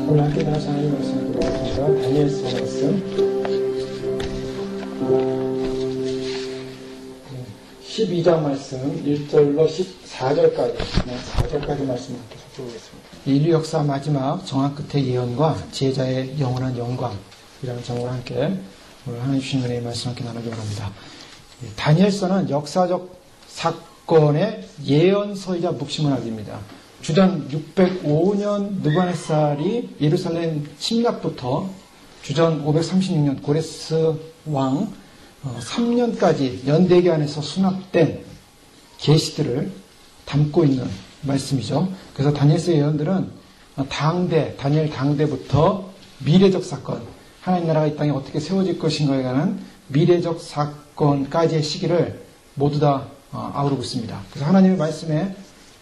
오늘 함께 나누실 하나님의 말씀을 보겠습니다. 다니엘서 말씀 12장 말씀 1절로 14절까지 4절까지 말씀을 함께 살펴보겠습니다. 인류 역사 마지막 정화 끝의 예언과 제자의 영원한 영광이라는 제목으로 함께 오늘 하나님 주신 은혜의 말씀 함께 나누기 바랍니다. 다니엘서는 역사적 사건의 예언서이자 묵시문학입니다. 주전 605년 느부갓네살이 예루살렘 침략부터 주전 536년 고레스 왕 3년까지 연대기 안에서 수납된 계시들을 담고 있는 말씀이죠. 그래서 다니엘서의 예언들은 다니엘 당대부터 미래적 사건, 하나님 나라가 이 땅에 어떻게 세워질 것인가에 관한 미래적 사건까지의 시기를 모두 다 아우르고 있습니다. 그래서 하나님의 말씀에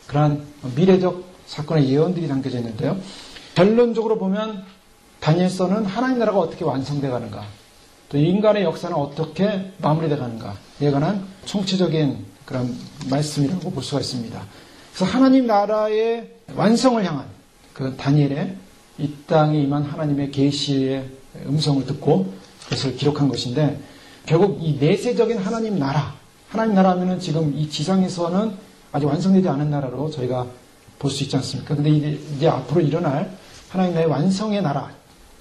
그러한 미래적 사건의 예언들이 담겨져 있는데요. 결론적으로 보면 다니엘서는 하나님 나라가 어떻게 완성되어 가는가, 또 인간의 역사는 어떻게 마무리되어 가는가에 관한 총체적인 그런 말씀이라고 볼 수가 있습니다. 그래서 하나님 나라의 완성을 향한 그 다니엘의 이 땅에 임한 하나님의 계시의 음성을 듣고 그것을 기록한 것인데, 결국 이 내세적인 하나님 나라 하면은 지금 이 지상에서는 아직 완성되지 않은 나라로 저희가 볼 수 있지 않습니까? 근데 이제 앞으로 일어날 하나님 나라의 완성의 나라,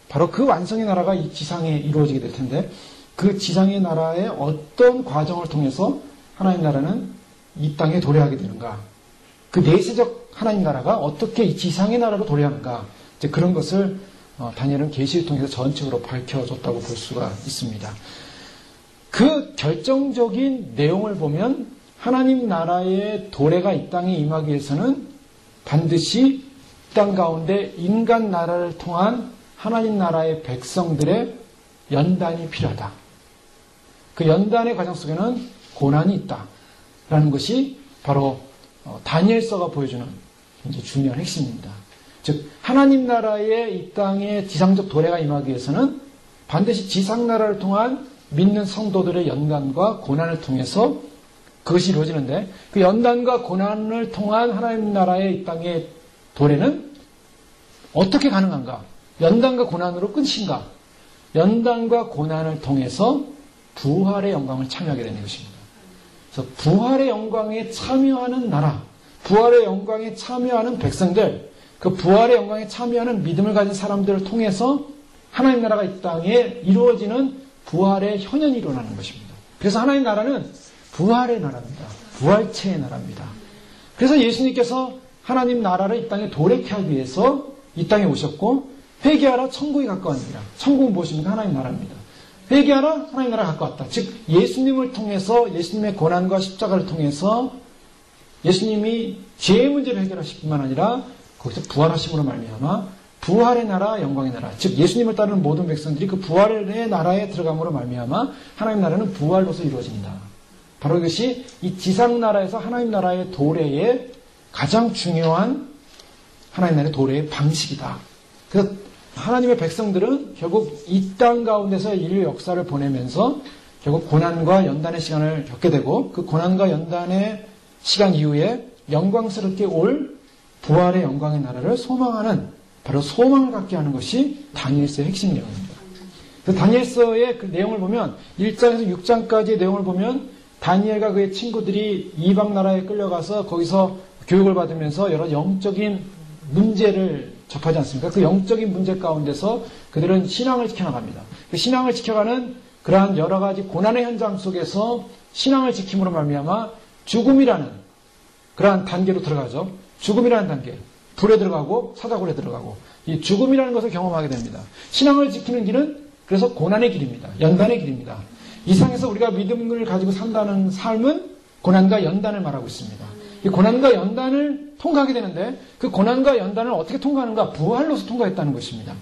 바로 그 완성의 나라가 이 지상에 이루어지게 될 텐데, 그 지상의 나라의 어떤 과정을 통해서 하나님 나라는 이 땅에 도래하게 되는가, 그 내세적 하나님 나라가 어떻게 이 지상의 나라로 도래하는가, 이제 그런 것을 다니엘은 계시를 통해서 전적으로 밝혀줬다고 볼 수가 있습니다. 그 결정적인 내용을 보면 하나님 나라의 도래가 이 땅에 임하기 위해서는 반드시 이 땅 가운데 인간 나라를 통한 하나님 나라의 백성들의 연단이 필요하다. 그 연단의 과정 속에는 고난이 있다라는 것이 바로 다니엘서가 보여주는 굉장히 중요한 핵심입니다. 즉 하나님 나라의 이 땅의 지상적 도래가 임하기 위해서는 반드시 지상 나라를 통한 믿는 성도들의 연단과 고난을 통해서 그것이 이루어지는데, 그 연단과 고난을 통한 하나님 나라의 이 땅의 도래는 어떻게 가능한가? 연단과 고난으로 끝인가? 연단과 고난을 통해서 부활의 영광을 참여하게 되는 것입니다. 그래서 부활의 영광에 참여하는 나라, 부활의 영광에 참여하는 백성들, 그 부활의 영광에 참여하는 믿음을 가진 사람들을 통해서 하나님 나라가 이 땅에 이루어지는 부활의 현현이 일어나는 것입니다. 그래서 하나님 나라는 부활의 나라입니다. 부활체의 나라입니다. 그래서 예수님께서 하나님 나라를 이 땅에 도래케 하기 위해서 이 땅에 오셨고, 회개하라 천국이 가까웠느니라. 천국은 무엇입니까? 하나님 나라입니다. 회개하라 하나님 나라가 가까웠다. 즉 예수님을 통해서, 예수님의 고난과 십자가를 통해서 예수님이 죄의 문제를 해결하실 뿐만 아니라 거기서 부활하심으로 말미암아 부활의 나라, 영광의 나라, 즉 예수님을 따르는 모든 백성들이 그 부활의 나라에 들어감으로 말미암아 하나님 나라는 부활로서 이루어진다. 바로 이것이 이 지상 나라에서 하나님 나라의 도래의 가장 중요한 하나님 나라의 도래의 방식이다. 그래서 하나님의 백성들은 결국 이 땅 가운데서 인류 역사를 보내면서 결국 고난과 연단의 시간을 겪게 되고, 그 고난과 연단의 시간 이후에 영광스럽게 올 부활의 영광의 나라를 소망하는, 바로 소망을 갖게 하는 것이 다니엘서의 핵심 내용입니다. 그래서 다니엘서의 그 내용을 보면 1장에서 6장까지의 내용을 보면 다니엘과 그의 친구들이 이방 나라에 끌려가서 거기서 교육을 받으면서 여러 영적인 문제를 접하지 않습니까? 그 영적인 문제 가운데서 그들은 신앙을 지켜나갑니다. 그 신앙을 지켜가는 그러한 여러 가지 고난의 현장 속에서 신앙을 지킴으로 말미암아 죽음이라는 그러한 단계로 들어가죠. 죽음이라는 단계. 불에 들어가고 사자굴에 들어가고 이 죽음이라는 것을 경험하게 됩니다. 신앙을 지키는 길은 그래서 고난의 길입니다. 연단의 길입니다. 이 상에서 우리가 믿음을 가지고 산다는 삶은 고난과 연단을 말하고 있습니다. 이 고난과 연단을 통과하게 되는데, 그 고난과 연단을 어떻게 통과하는가? 부활로서 통과했다는 것입니다.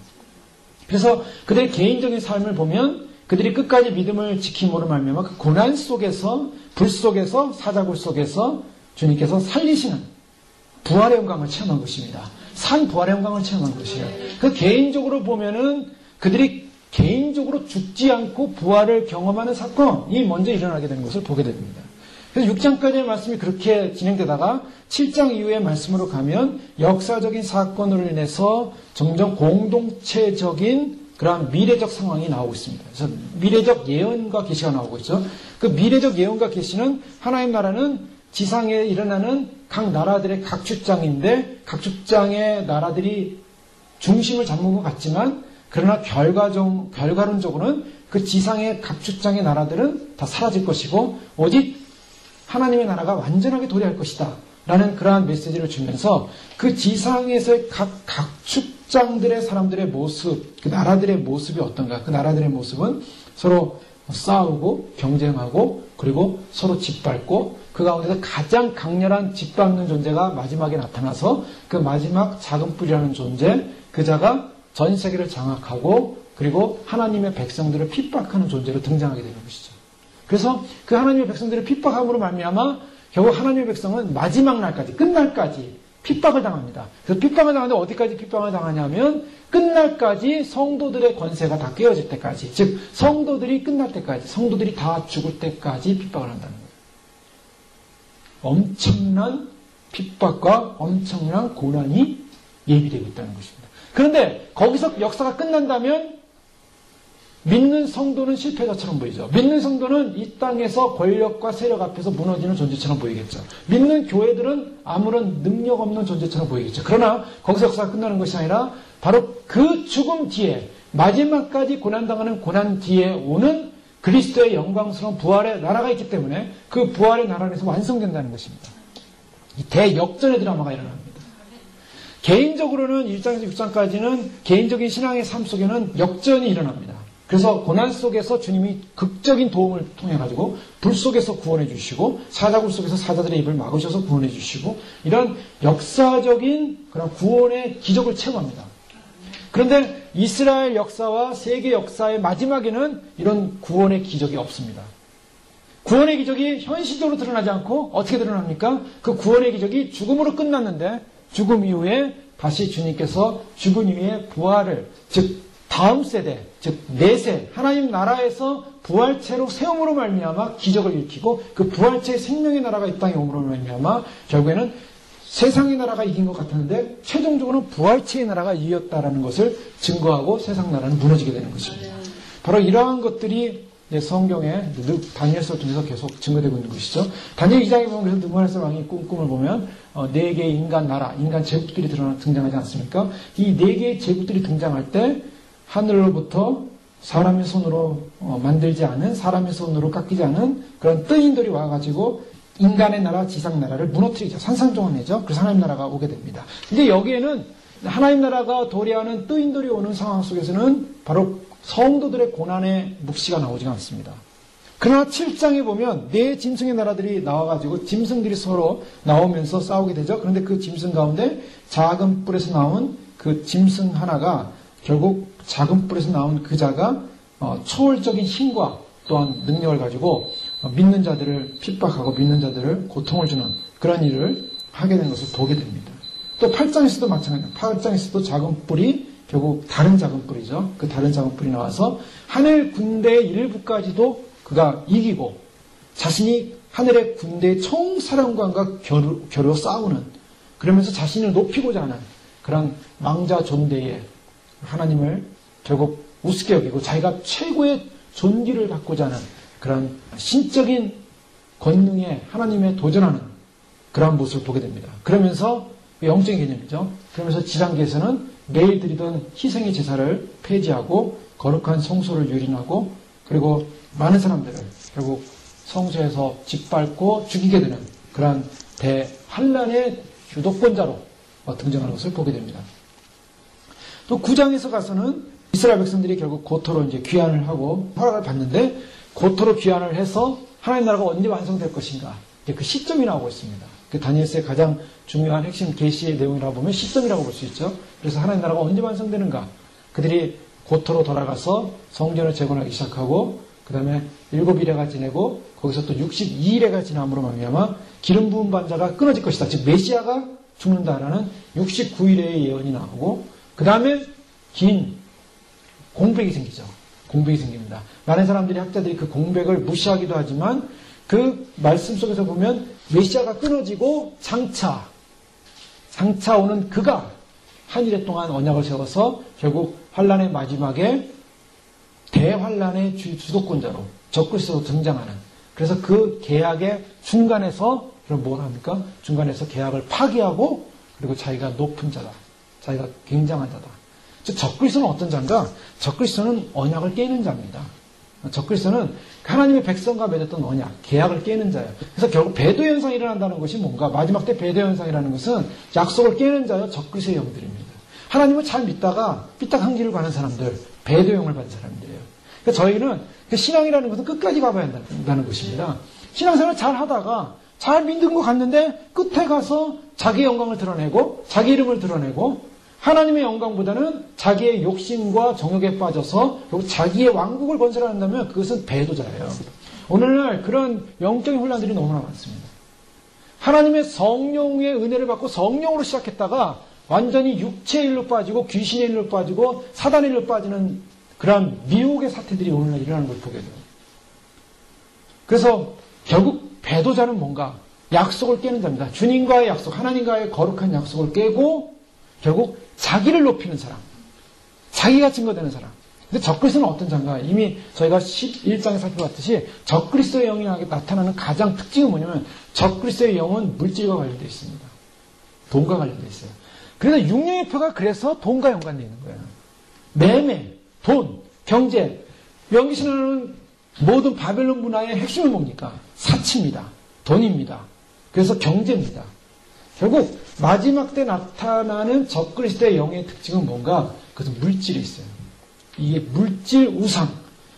그래서 그들의 개인적인 삶을 보면 그들이 끝까지 믿음을 지킴으로 말미암아 그 고난 속에서, 불 속에서, 사자굴 속에서 주님께서 살리시는 부활의 영광을 체험한 것입니다. 산 부활의 영광을 체험한 것이에요. 그 개인적으로 보면은 그들이 개인적으로 죽지 않고 부활을 경험하는 사건이 먼저 일어나게 되는 것을 보게 됩니다. 그래서 6장까지의 말씀이 그렇게 진행되다가 7장 이후의 말씀으로 가면 역사적인 사건으로 인해서 점점 공동체적인 그러한 미래적 상황이 나오고 있습니다. 그래서 미래적 예언과 계시가 나오고 있죠. 그 미래적 예언과 계시는 하나님 나라는 지상에 일어나는 각 나라들의 각축장인데 각축장의 나라들이 중심을 잡는 것 같지만 그러나 결과론적으로는 그 지상의 각축장의 나라들은 다 사라질 것이고 오직 하나님의 나라가 완전하게 도래할 것이다 라는 그러한 메시지를 주면서 그 지상에서의 각 각축장들의 사람들의 모습, 그 나라들의 모습이 어떤가? 그 나라들의 모습은 서로 싸우고 경쟁하고 그리고 서로 짓밟고 그 가운데서 가장 강렬한 짓밟는 존재가 마지막에 나타나서 그 마지막 작은 뿔이라는 존재, 그 자가 전 세계를 장악하고 그리고 하나님의 백성들을 핍박하는 존재로 등장하게 되는 것이죠. 그래서 그 하나님의 백성들을 핍박함으로 말미암아 결국 하나님의 백성은 마지막 날까지, 끝날까지 핍박을 당합니다. 그래서 핍박을 당하는데 어디까지 핍박을 당하냐면 끝날까지 성도들의 권세가 다 깨어질 때까지, 즉 성도들이 끝날 때까지, 성도들이 다 죽을 때까지 핍박을 한다는 거예요. 엄청난 핍박과 엄청난 고난이 예비되고 있다는 것입니다. 그런데 거기서 역사가 끝난다면 믿는 성도는 실패자처럼 보이죠. 믿는 성도는 이 땅에서 권력과 세력 앞에서 무너지는 존재처럼 보이겠죠. 믿는 교회들은 아무런 능력 없는 존재처럼 보이겠죠. 그러나 거기서 역사가 끝나는 것이 아니라 바로 그 죽음 뒤에 마지막까지 고난당하는 고난 뒤에 오는 그리스도의 영광스러운 부활의 나라가 있기 때문에 그 부활의 나라에서 완성된다는 것입니다. 이 대역전의 드라마가 일어납니다. 개인적으로는 1장에서 6장까지는 개인적인 신앙의 삶 속에는 역전이 일어납니다. 그래서 고난 속에서 주님이 극적인 도움을 통해 가지고 불 속에서 구원해 주시고 사자굴 속에서 사자들의 입을 막으셔서 구원해 주시고 이런 역사적인 그런 구원의 기적을 체험합니다. 그런데 이스라엘 역사와 세계 역사의 마지막에는 이런 구원의 기적이 없습니다. 구원의 기적이 현실적으로 드러나지 않고 어떻게 드러납니까? 그 구원의 기적이 죽음으로 끝났는데 죽음 이후에 다시 주님께서 죽은 이후에 부활을, 즉 다음 세대, 즉 내세 하나님 나라에서 부활체로 세움으로 말미암아 기적을 일으키고 그 부활체의 생명의 나라가 이 땅에 오므로 말미암아 결국에는 세상의 나라가 이긴 것 같았는데 최종적으로는 부활체의 나라가 이겼다라는 것을 증거하고 세상 나라는 무너지게 되는 것입니다. 바로 이러한 것들이 성경에 다니엘서를 통해서 계속 증거되고 있는 것이죠. 다니엘 2장에 보면 그래서 느부갓네살 왕이 꿈을 보면 4개의 인간 나라, 인간 제국들이 등장하지 않습니까? 이 4개의 제국들이 등장할 때 하늘로부터 사람의 손으로 만들지 않은, 사람의 손으로 깎이지 않은 그런 뜨인들이 와가지고 인간의 나라, 지상 나라를 무너뜨리죠. 산산조각내죠. 그래서 하나님 나라가 오게 됩니다. 근데 여기에는 하나님 나라가 도래하는 뜨인들이 오는 상황 속에서는 바로 성도들의 고난의 묵시가 나오지가 않습니다. 그러나 7장에 보면 네 짐승의 나라들이 나와가지고 짐승들이 서로 나오면서 싸우게 되죠. 그런데 그 짐승 가운데 작은 뿔에서 나온 그 짐승 하나가 결국 작은 뿔에서 나온 그 자가 초월적인 힘과 또한 능력을 가지고 믿는 자들을 핍박하고 믿는 자들을 고통을 주는 그런 일을 하게 된 것을 보게 됩니다. 또 8장에서도 마찬가지입니다. 8장에서도 작은 뿔이 결국 다른 작은 뿔이죠. 그 다른 작은 뿔이 나와서 하늘 군대의 일부까지도 그가 이기고 자신이 하늘의 군대의 총사령관과 겨루 싸우는, 그러면서 자신을 높이고자 하는 그런 왕자 존대의 하나님을 결국 우습게 여기고 자기가 최고의 존귀를 갖고자 하는 그런 신적인 권능에 하나님에 도전하는 그러한 모습을 보게 됩니다. 그러면서 영적인 개념이죠. 그러면서 지상계에서는 매일 드리던 희생의 제사를 폐지하고 거룩한 성소를 유린하고 그리고 많은 사람들을 결국 성소에서 짓밟고 죽이게 되는 그러한 대환란의 주도권자로 등장하는 것을 보게 됩니다. 또 9장에서 가서는 이스라엘 백성들이 결국 고토로 이제 귀환을 하고 허락을 받는데 고토로 귀환을 해서 하나님 나라가 언제 완성될 것인가, 이제 그 시점이 나오고 있습니다. 그 다니엘서의 가장 중요한 핵심 계시의 내용이라고 보면 시점이라고 볼 수 있죠. 그래서 하나님 나라가 언제 완성되는가, 그들이 고토로 돌아가서 성전을 재건하기 시작하고 그 다음에 7일에가 지내고 거기서 또 62일에가 지남으로 말미암아 기름 부은 반자가 끊어질 것이다, 즉 메시아가 죽는다라는 69일의 예언이 나오고 그 다음에 긴 공백이 생기죠. 공백이 생깁니다. 많은 사람들이, 학자들이 그 공백을 무시하기도 하지만 그 말씀 속에서 보면 메시아가 끊어지고 장차 오는 그가 한 일에 동안 언약을 세워서 결국 환란의 마지막에 대환란의 주도권자로 적그리스도로 등장하는, 그래서 그 계약의 중간에서 그럼 뭘 합니까? 중간에서 계약을 파기하고 그리고 자기가 높은 자다. 자기가 굉장한 자다. 즉 적그리스도는 어떤 자인가? 적그리스도는 언약을 깨는 자입니다. 적그리스도는 하나님의 백성과 맺었던 언약, 계약을 깨는 자예요. 그래서 결국 배도 현상이 일어난다는 것이 뭔가? 마지막 때 배도 현상이라는 것은 약속을 깨는 자여 적그리스도의 영들입니다. 하나님을 잘 믿다가 삐딱한 길을 가는 사람들, 배도 영을 받은 사람들이에요. 그러니까 저희는 그 신앙이라는 것은 끝까지 가봐야 한다는 것입니다. 신앙생활을 잘 하다가 잘 믿는 것 같는데 끝에 가서 자기의 영광을 드러내고 자기 이름을 드러내고 하나님의 영광보다는 자기의 욕심과 정욕에 빠져서 자기의 왕국을 건설한다면 그것은 배도자예요. 오늘날 그런 영적인 혼란들이 너무나 많습니다. 하나님의 성령의 은혜를 받고 성령으로 시작했다가 완전히 육체의 일로 빠지고 귀신의 일로 빠지고 사단의 일로 빠지는 그러한 미혹의 사태들이 오늘날 일어나는 걸 보게 돼요. 그래서 결국 배도자는 뭔가? 약속을 깨는 자입니다. 주님과의 약속, 하나님과의 거룩한 약속을 깨고 결국 자기를 높이는 사람, 자기가 증거되는 사람. 근데 적그리스도는 어떤 자인가? 이미 저희가 11장에 살펴봤듯이 적그리스도의 영이 나타나는 가장 특징은 뭐냐면 적그리스도의 영은 물질과 관련되어 있습니다. 돈과 관련되어 있어요. 그래서 육령의 표가 그래서 돈과 연관되어 있는 거예요. 매매, 돈, 경제. 명기신화는 모든 바벨론 문화의 핵심은 뭡니까? 사치입니다. 돈입니다. 그래서 경제입니다. 결국 마지막 때 나타나는 적그리스도의 영의 특징은 뭔가? 그것은 물질이 있어요. 이게 물질 우상,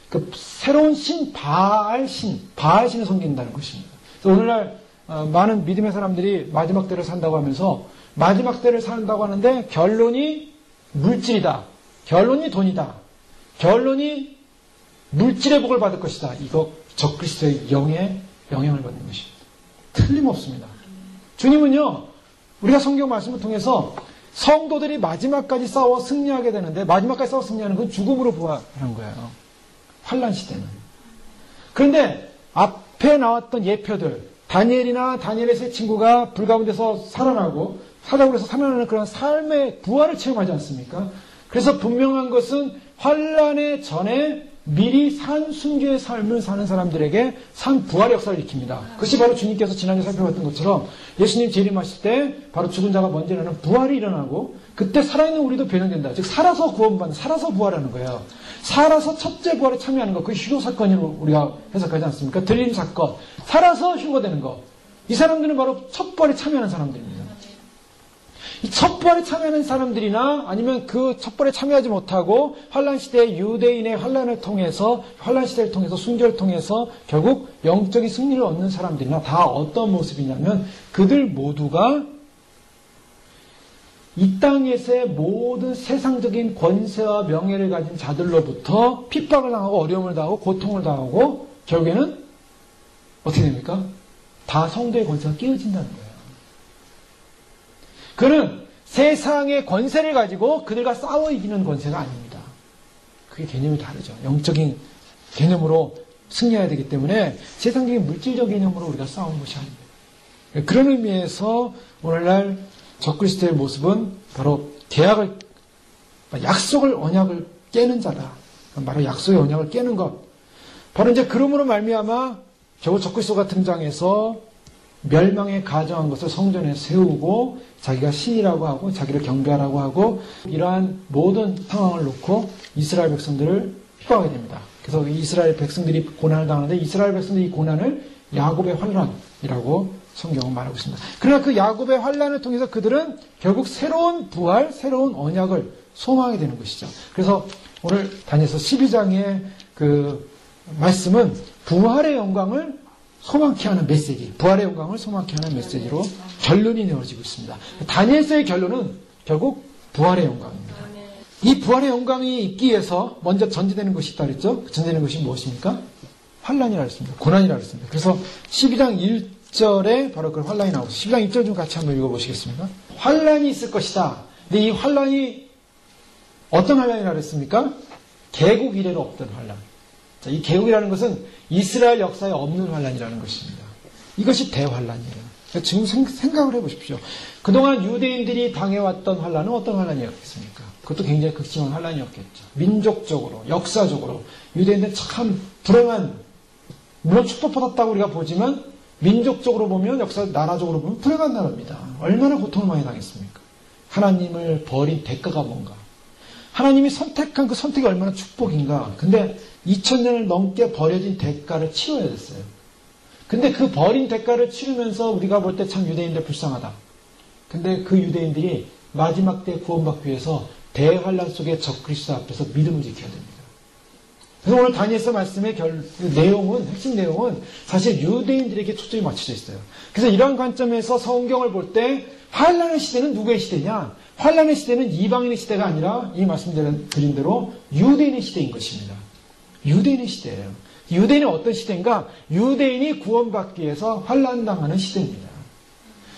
그 새로운 신, 바알신을 섬긴다는 것입니다. 그래서 오늘날 많은 믿음의 사람들이 마지막 때를 산다고 하면서 마지막 때를 산다고 하는데 결론이 물질이다. 결론이 돈이다. 결론이 물질의 복을 받을 것이다. 이거 적그리스도의 영의 영향을 받는 것입니다. 틀림없습니다. 주님은요, 우리가 성경 말씀을 통해서 성도들이 마지막까지 싸워 승리하게 되는데 마지막까지 싸워 승리하는 건 죽음으로 부활하는 거예요. 환란 시대는. 그런데 앞에 나왔던 예표들, 다니엘이나 다니엘의 세 친구가 불 가운데서 살아나고 사자굴에서 해서 살아나는 그런 삶의 부활을 체험하지 않습니까? 그래서 분명한 것은 환란의 전에 미리 산 순교의 삶을 사는 사람들에게 산 부활의 역사를 일으킵니다. 그것이 바로 주님께서 지난주에 살펴봤던 것처럼 예수님 재림하실 때 바로 죽은 자가 먼저 일어나는 부활이 일어나고 그때 살아있는 우리도 변형된다. 즉 살아서 구원받는, 살아서 부활하는 거예요. 살아서 첫째 부활에 참여하는 것, 그게 휴거 사건으로 우리가 해석하지 않습니까? 들림 사건, 살아서 휴거되는 것. 이 사람들은 바로 첫 부활에 참여하는 사람들입니다. 이 첩벌에 참여하는 사람들이나 아니면 그 첩벌에 참여하지 못하고 환란시대의 유대인의 환란시대를 통해서 순교를 통해서 결국 영적인 승리를 얻는 사람들이나 다 어떤 모습이냐면 그들 모두가 이 땅에서의 모든 세상적인 권세와 명예를 가진 자들로부터 핍박을 당하고 어려움을 당하고 고통을 당하고 결국에는 어떻게 됩니까? 다 성도의 권세가 깨어진다는 거예요. 그는 세상의 권세를 가지고 그들과 싸워 이기는 권세가 아닙니다. 그게 개념이 다르죠. 영적인 개념으로 승리해야 되기 때문에 세상적인 물질적 개념으로 우리가 싸우는 것이 아닙니다. 그런 의미에서 오늘날 적그리스도의 모습은 바로 계약을, 약속을, 언약을 깨는 자다. 바로 약속의 언약을 깨는 것. 바로 이제 그러므로 말미암아 겨우 적그리스도가 등장해서 멸망에 가정한 것을 성전에 세우고 자기가 신이라고 하고 자기를 경배하라고 하고 이러한 모든 상황을 놓고 이스라엘 백성들을 핍박하게 됩니다. 그래서 이스라엘 백성들이 고난을 당하는데 이스라엘 백성들이 이 고난을 야곱의 환란이라고 성경은 말하고 있습니다. 그러나 그 야곱의 환란을 통해서 그들은 결국 새로운 부활, 새로운 언약을 소망하게 되는 것이죠. 그래서 오늘 다니엘서 12장의 그 말씀은 부활의 영광을 소망케 하는 메시지, 부활의 영광을 소망케 하는 메시지로 결론이 내어지고 있습니다. 다니엘서의 결론은 결국 부활의 영광입니다. 이 부활의 영광이 있기 위해서 먼저 전제되는 것이 있다 그랬죠? 전제되는 것이 무엇입니까? 환란이라고 했습니다. 고난이라고 했습니다. 그래서 12장 1절에 바로 그 환란이 나오죠. 12장 1절 좀 같이 한번 읽어보시겠습니까? 환란이 있을 것이다. 근데 이 환란이 어떤 환란이라고 했습니까? 개국 이래로 없던 환란. 자, 이 개국이라는 것은 이스라엘 역사에 없는 환란이라는 것입니다. 이것이 대환란이에요. 지금 생각을 해보십시오. 그동안 유대인들이 당해왔던 환란은 어떤 환란이었겠습니까? 그것도 굉장히 극심한 환란이었겠죠. 민족적으로, 역사적으로 유대인들은 참 불행한, 물론 축복받았다고 우리가 보지만 민족적으로 보면, 역사 나라적으로 보면 불행한 나라입니다. 얼마나 고통을 많이 당했습니까? 하나님을 버린 대가가 뭔가, 하나님이 선택한 그 선택이 얼마나 축복인가. 근데 2000년을 넘게 버려진 대가를 치러야 됐어요. 근데 그 버린 대가를 치르면서 우리가 볼 때 참 유대인들 불쌍하다. 근데 그 유대인들이 마지막 때 구원받기 위해서 대환란 속의 적그리스도 앞에서 믿음을 지켜야 됩니다. 그래서 오늘 다니엘서 말씀의 내용은, 핵심 내용은 사실 유대인들에게 초점이 맞춰져 있어요. 그래서 이런 관점에서 성경을 볼 때 환란의 시대는 누구의 시대냐? 환란의 시대는 이방인의 시대가 아니라 이 말씀드린 대로 유대인의 시대인 것입니다. 유대인의 시대예요. 유대인은 어떤 시대인가? 유대인이 구원받기 위해서 환란당하는 시대입니다.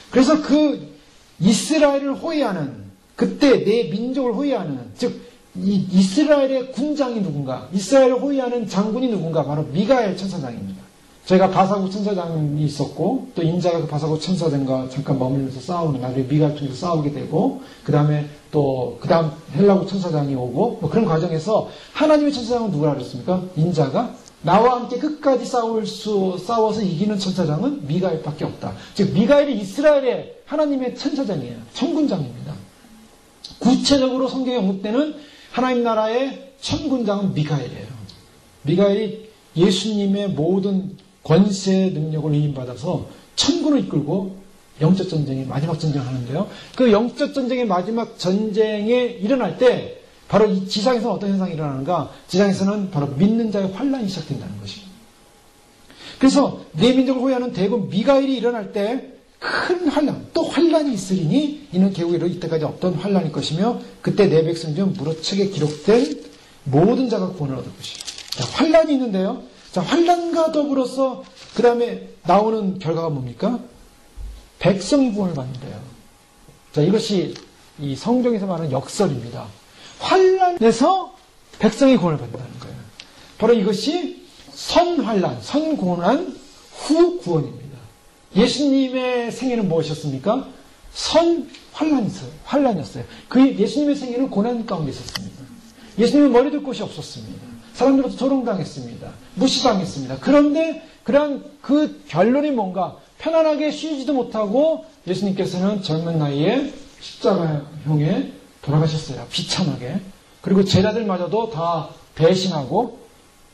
그래서 그 이스라엘을 호위하는, 그때 내 민족을 호위하는, 즉 이 이스라엘의 군장이 누군가, 이스라엘을 호위하는 장군이 누군가, 바로 미가엘 천사장입니다. 저희가 바사구 천사장이 있었고, 또 인자가 그 바사구 천사장과 잠깐 머물면서 싸우는, 나중에 미가엘 통해서 싸우게 되고, 그 다음에 또 그 다음 헬라구 천사장이 오고, 뭐 그런 과정에서 하나님의 천사장은 누구라 그랬습니까? 인자가 나와 함께 끝까지 싸워서 이기는 천사장은 미가엘밖에 없다. 즉 미가엘이 이스라엘의 하나님의 천사장이에요. 천군장입니다. 구체적으로 성경에 언급되는 하나님 나라의 천군장은 미가엘이에요. 미가엘이 예수님의 모든 권세 능력을 위임받아서 천군을 이끌고 영적 전쟁의 마지막 전쟁을 하는데요. 그 영적 전쟁의 마지막 전쟁에 일어날 때 바로 이 지상에서는 어떤 현상이 일어나는가? 지상에서는 바로 믿는 자의 환란이 시작된다는 것입니다. 그래서 내 민족을 호위하는 대군 미가엘이 일어날 때 큰 환란, 또 환란이 있으리니 이는 개국이로 이때까지 없던 환란일 것이며 그때 내 백성 중 무릇책에 기록된 모든 자가 구원을 얻을 것이다. 자, 환란이 있는데요. 자, 환란과 더불어서 그 다음에 나오는 결과가 뭡니까? 백성이 구원을 받는데요. 자, 이것이 이 성경에서 말하는 역설입니다. 환란에서 백성이 구원을 받는다는 거예요. 바로 이것이 선환란, 선고난 후 구원입니다. 예수님의 생애는 무엇이었습니까? 환란이었어요. 그 예수님의 생애는 고난 가운데 있었습니다. 예수님은 머리 둘 곳이 없었습니다. 사람들로부터 조롱당했습니다. 무시당했습니다. 그런데 그러한 그 결론이 뭔가? 편안하게 쉬지도 못하고 예수님께서는 젊은 나이에 십자가형에 돌아가셨어요. 비참하게. 그리고 제자들마저도 다 배신하고,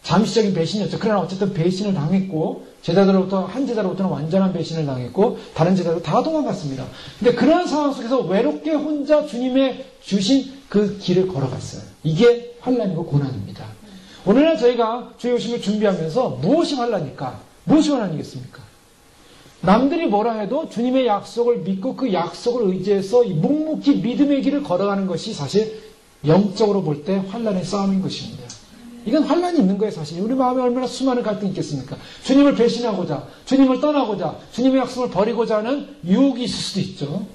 잠시적인 배신이었죠. 그러나 어쨌든 배신을 당했고, 제자들로부터, 한 제자로부터는 완전한 배신을 당했고, 다른 제자들 다 도망갔습니다. 근데 그런 상황 속에서 외롭게 혼자 주님의 주신 그 길을 걸어갔어요. 이게 환란이고 고난입니다. 오늘날 저희가 주의 오심을 준비하면서 무엇이 환란일까? 무엇이 환란이겠습니까? 남들이 뭐라 해도 주님의 약속을 믿고 그 약속을 의지해서 묵묵히 믿음의 길을 걸어가는 것이 사실 영적으로 볼 때 환란의 싸움인 것입니다. 이건 환란이 있는 거예요, 사실. 우리 마음에 얼마나 수많은 갈등이 있겠습니까? 주님을 배신하고자, 주님을 떠나고자, 주님의 약속을 버리고자 하는 유혹이 있을 수도 있죠.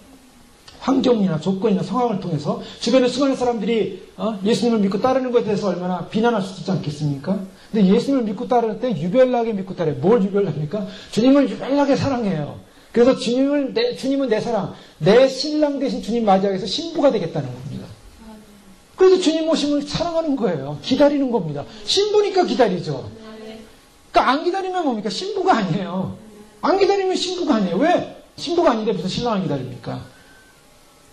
환경이나 조건이나 상황을 통해서 주변에 수많은 사람들이 예수님을 믿고 따르는 것에 대해서 얼마나 비난할 수 있지 않겠습니까? 근데 예수님을 믿고 따를 때 유별나게 믿고 따라요. 뭘 유별납니까? 주님을 유별나게 사랑해요. 그래서 주님은 내 사랑, 내 신랑 대신 주님 맞이하기 위해서 신부가 되겠다는 겁니다. 그래서 주님 오심을 사랑하는 거예요. 기다리는 겁니다. 신부니까 기다리죠. 그러니까 안 기다리면 뭡니까? 신부가 아니에요. 안 기다리면 신부가 아니에요. 왜? 신부가 아닌데 무슨 신랑을 기다립니까?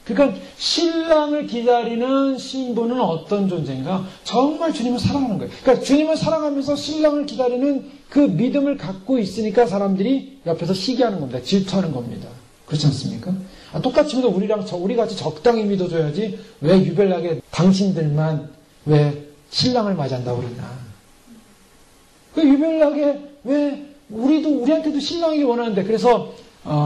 그러니까 신랑을 기다리는 신부는 어떤 존재인가? 정말 주님을 사랑하는 거예요. 그러니까 주님을 사랑하면서 신랑을 기다리는 그 믿음을 갖고 있으니까 사람들이 옆에서 시기하는 겁니다. 질투하는 겁니다. 그렇지 않습니까? 똑같이 믿어 우리 같이 적당히 믿어줘야지 왜 유별나게 당신들만 왜 신랑을 맞이한다고 그러나? 왜 유별나게 왜 우리한테도 신랑이 원하는데 그래서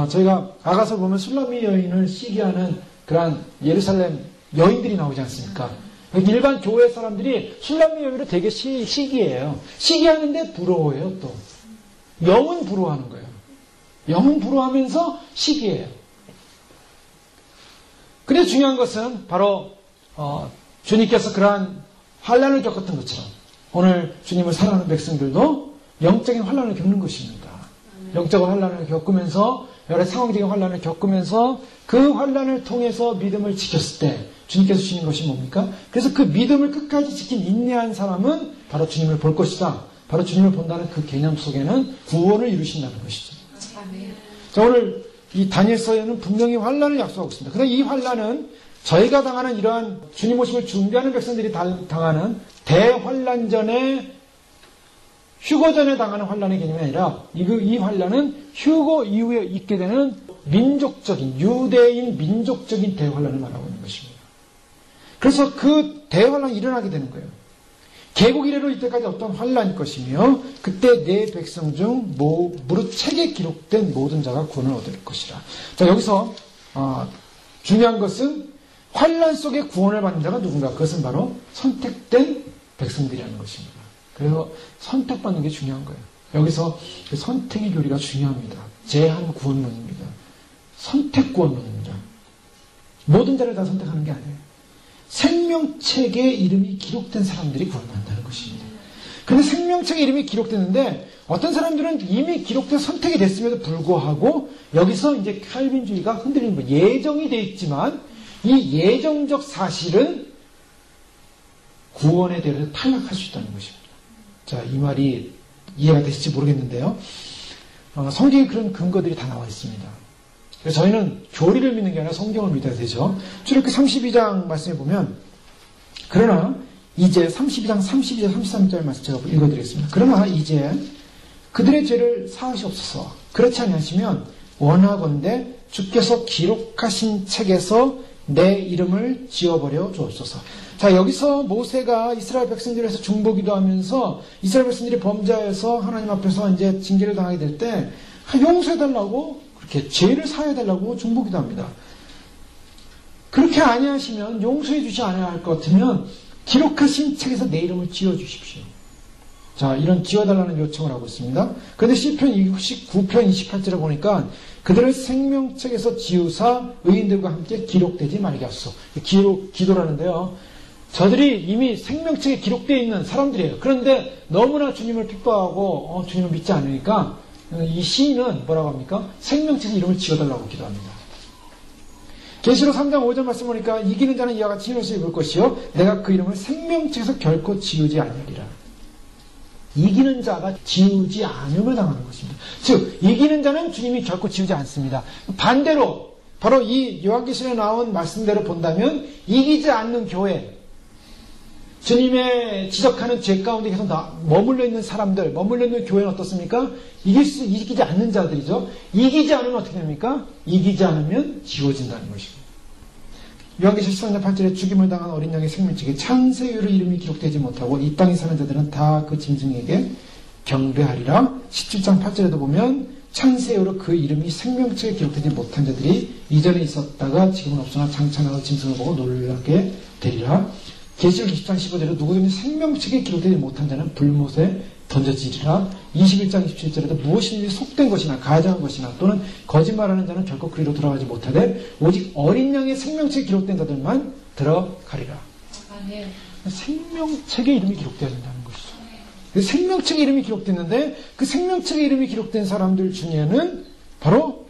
저희가 아가서 보면 술라미 여인을 시기하는 그러한 예루살렘 여인들이 나오지 않습니까? 일반 교회 사람들이 술라미 여인을 되게 시기해요. 시기하는데 부러워해요 또. 영은 부러워하는 거예요. 영은 부러워하면서 시기해요. 근데 중요한 것은 바로 주님께서 그러한 환란을 겪었던 것처럼 오늘 주님을 사랑하는 백성들도 영적인 환난을 겪는 것입니다. 영적인 환난을 겪으면서 여러 상황적인 환난을 겪으면서 그 환난을 통해서 믿음을 지켰을 때 주님께서 주시는 것이 뭡니까? 그래서 그 믿음을 끝까지 지킨 인내한 사람은 바로 주님을 볼 것이다. 바로 주님을 본다는 그 개념 속에는 구원을 이루신다는 것이죠. 자, 오늘 이 다니엘서에는 분명히 환난을 약속하고 있습니다. 그런데 이 환난은 저희가 당하는 이러한 주님 오심을 준비하는 백성들이 당하는 대환난 전에 휴거 전에 당하는 환난의 개념이 아니라 이 환난은 휴거 이후에 있게 되는 민족적인 유대인 민족적인 대환난을 말하고 있는 것입니다. 그래서 그 대환난이 일어나게 되는 거예요. 개국 이래로 이때까지 어떤 환난일 것이며 그때 내 백성 중 무릇 책에 기록된 모든 자가 구원을 얻을 것이라. 자, 여기서 중요한 것은 환난 속에 구원을 받는 자가 누군가? 그것은 바로 선택된 백성들이라는 것입니다. 그래서 선택받는 게 중요한 거예요. 여기서 그 선택의 교리가 중요합니다. 제한 구원론입니다. 선택 구원론입니다. 모든 자를 다 선택하는 게 아니에요. 생명책에 이름이 기록된 사람들이 구원받는다는 것입니다. 그런데 생명책에 이름이 기록됐는데 어떤 사람들은 이미 기록된 선택이 됐음에도 불구하고 여기서 이제 칼빈주의가 흔들리는 거예요. 예정이 되어 있지만 이 예정적 사실은 구원에 대해서 탈락할 수 있다는 것입니다. 자, 이 말이 이해가 되실지 모르겠는데요. 성경에 그런 근거들이 다 나와 있습니다. 그래서 저희는 교리를 믿는 게 아니라 성경을 믿어야 되죠. 출애굽기 32장 말씀에 보면 그러나 이제 32장 32절 33절 말씀 제가 읽어드리겠습니다. 그러나 이제 그들의 죄를 사하시옵소서. 그렇지 않으시면 원하건대 주께서 기록하신 책에서 내 이름을 지워버려 주옵소서. 자, 여기서 모세가 이스라엘 백성들에서 중보기도 하면서 이스라엘 백성들이 범죄해서 하나님 앞에서 이제 징계를 당하게 될 때 용서해달라고 그렇게 죄를 사해달라고 중보기도 합니다. 그렇게 아니하시면 용서해 주지 않아야 할 것 같으면 기록하신 책에서 내 이름을 지워주십시오. 자, 이런 지워달라는 요청을 하고 있습니다. 그런데 시편 29편 28절에 보니까 그들을 생명책에서 지우사 의인들과 함께 기록되지 말게 하소서. 기도라는데요. 저들이 이미 생명책에 기록되어 있는 사람들이에요. 그런데 너무나 주님을 핍박하고 주님을 믿지 않으니까 이 시인은 뭐라고 합니까? 생명책에 이름을 지워달라고 기도합니다. 계시록 3장 5절 말씀 보니까 이기는 자는 이와 같이 이름을 입을 것이요 내가 그 이름을 생명책에서 결코 지우지 아니하리라. 이기는 자가 지우지 않음을 당하는 것입니다. 즉 이기는 자는 주님이 결코 지우지 않습니다. 반대로 바로 이 요한계시록에 나온 말씀대로 본다면 이기지 않는 교회, 주님의 지적하는 죄 가운데 계속 머물러 있는 사람들, 머물러 있는 교회는 어떻습니까? 이기지 않는 자들이죠. 이기지 않으면 어떻게 됩니까? 이기지 않으면 지워진다는 것입니다. 요한계시록 13장 8절에 죽임을 당한 어린 양의 생명책에 창세유로 이름이 기록되지 못하고 이 땅에 사는 자들은 다 그 짐승에게 경배하리라. 17장 8절에도 보면 창세유로 그 이름이 생명책에 기록되지 못한 자들이 이전에 있었다가 지금은 없으나 장차나가 짐승을 보고 놀라게 되리라. 계시록 20장 15절에 누구든지 생명책에 기록되지 못한 자는 불못에 던져지리라. 21장 27절에도 무엇이든지 속된 것이나 가장한 것이나 또는 거짓말하는 자는 결코 그리로 돌아가지 못하되 오직 어린 양의 생명책에 기록된 자들만 들어가리라. 생명책에 이름이 기록되어야 된다는 것이죠. 생명책에 이름이 기록됐는데 그 생명책에 이름이 기록된 사람들 중에는 바로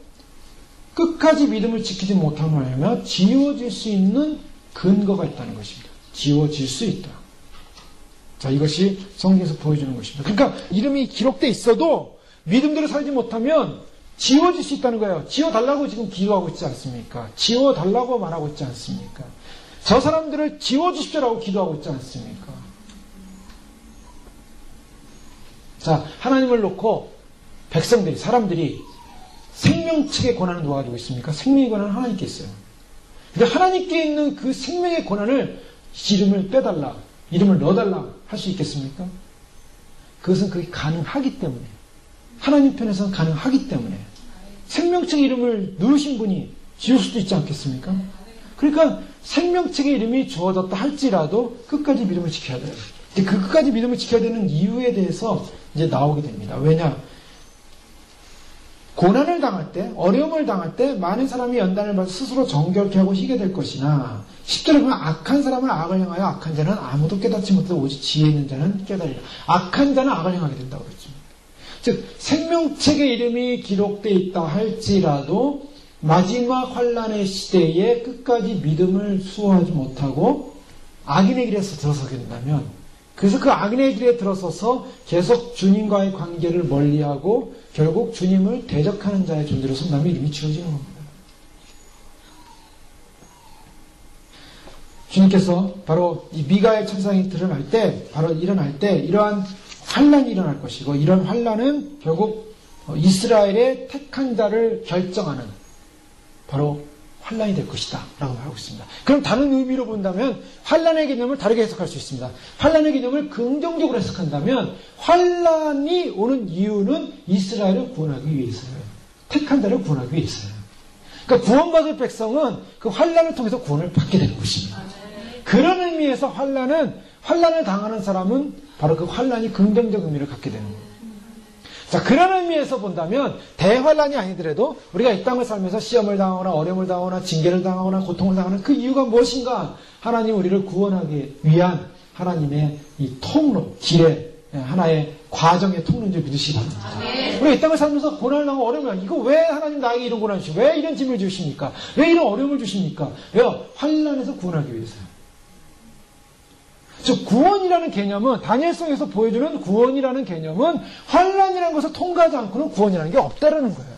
끝까지 믿음을 지키지 못함으로 하여 지워질 수 있는 근거가 있다는 것입니다. 지워질 수 있다. 자, 이것이 성경에서 보여주는 것입니다. 그러니까 이름이 기록되어 있어도 믿음대로 살지 못하면 지워질 수 있다는 거예요. 지워달라고 지금 기도하고 있지 않습니까? 지워달라고 말하고 있지 않습니까? 저 사람들을 지워주십시오라고 기도하고 있지 않습니까? 자, 하나님을 놓고 백성들이, 사람들이 생명책의 권한은 누가 가지고 있습니까? 생명의 권한은 하나님께 있어요. 근데 하나님께 있는 그 생명의 권한을 이름을 빼달라, 이름을 넣어달라 할 수 있겠습니까? 그것은 그게 가능하기 때문에, 하나님 편에서는 가능하기 때문에 생명책의 이름을 넣으신 분이 지울 수도 있지 않겠습니까? 그러니까 생명책의 이름이 주어졌다 할지라도 끝까지 믿음을 지켜야 돼요. 그 끝까지 믿음을 지켜야 되는 이유에 대해서 이제 나오게 됩니다. 왜냐? 고난을 당할 때, 어려움을 당할 때 많은 사람이 연단을 받아 스스로 정결케 하고 희게 될 것이나 10절에 보면 악한 사람은 악을 행하여 악한 자는 아무도 깨닫지 못하고 오직 지혜 있는 자는 깨달으리라. 악한 자는 악을 행하게 된다고 그랬죠. 즉 생명책의 이름이 기록되어 있다 할지라도 마지막 환란의 시대에 끝까지 믿음을 수호하지 못하고 악인의 길에서 들어서게 된다면, 그래서 그 악인의 길에 들어서서 계속 주님과의 관계를 멀리하고 결국 주님을 대적하는 자의 존재로 선다면 이름이 지워지는 겁니다. 주님께서 바로 이 미가엘 천상이 일어날 때 이러한 환란이 일어날 것이고, 이런 환란은 결국 이스라엘의 택한 자를 결정하는 바로 환란이 될 것이다 라고 하고 있습니다. 그럼 다른 의미로 본다면 환란의 개념을 다르게 해석할 수 있습니다. 환란의 개념을 긍정적으로 해석한다면 환란이 오는 이유는 이스라엘을 구원하기 위해서예요. 택한 자를 구원하기 위해서예요. 그러니까 구원받을 백성은 그 환란을 통해서 구원을 받게 되는 것입니다. 그런 의미에서 환란을 당하는 사람은 바로 그 환란이 긍정적 의미를 갖게 되는 거예요. 자, 그런 의미에서 본다면 대환란이 아니더라도 우리가 이 땅을 살면서 시험을 당하거나 어려움을 당하거나 징계를 당하거나 고통을 당하는 그 이유가 무엇인가? 하나님 우리를 구원하기 위한 하나님의 이 통로, 길의 하나의 과정의 통로인 줄 믿으시기 바랍니다. 우리가 이 땅을 살면서 고난을 당하고 어려움을 당하고, 이거 왜 하나님 나에게 이런 고난을 주시고 왜 이런 짐을 주십니까? 왜 이런 어려움을 주십니까? 왜요? 환란에서 구원하기 위해서요. 즉 구원이라는 개념은, 다니엘서에서 보여주는 구원이라는 개념은 환란이라는 것을 통과하지 않고는 구원이라는 게 없다라는 거예요.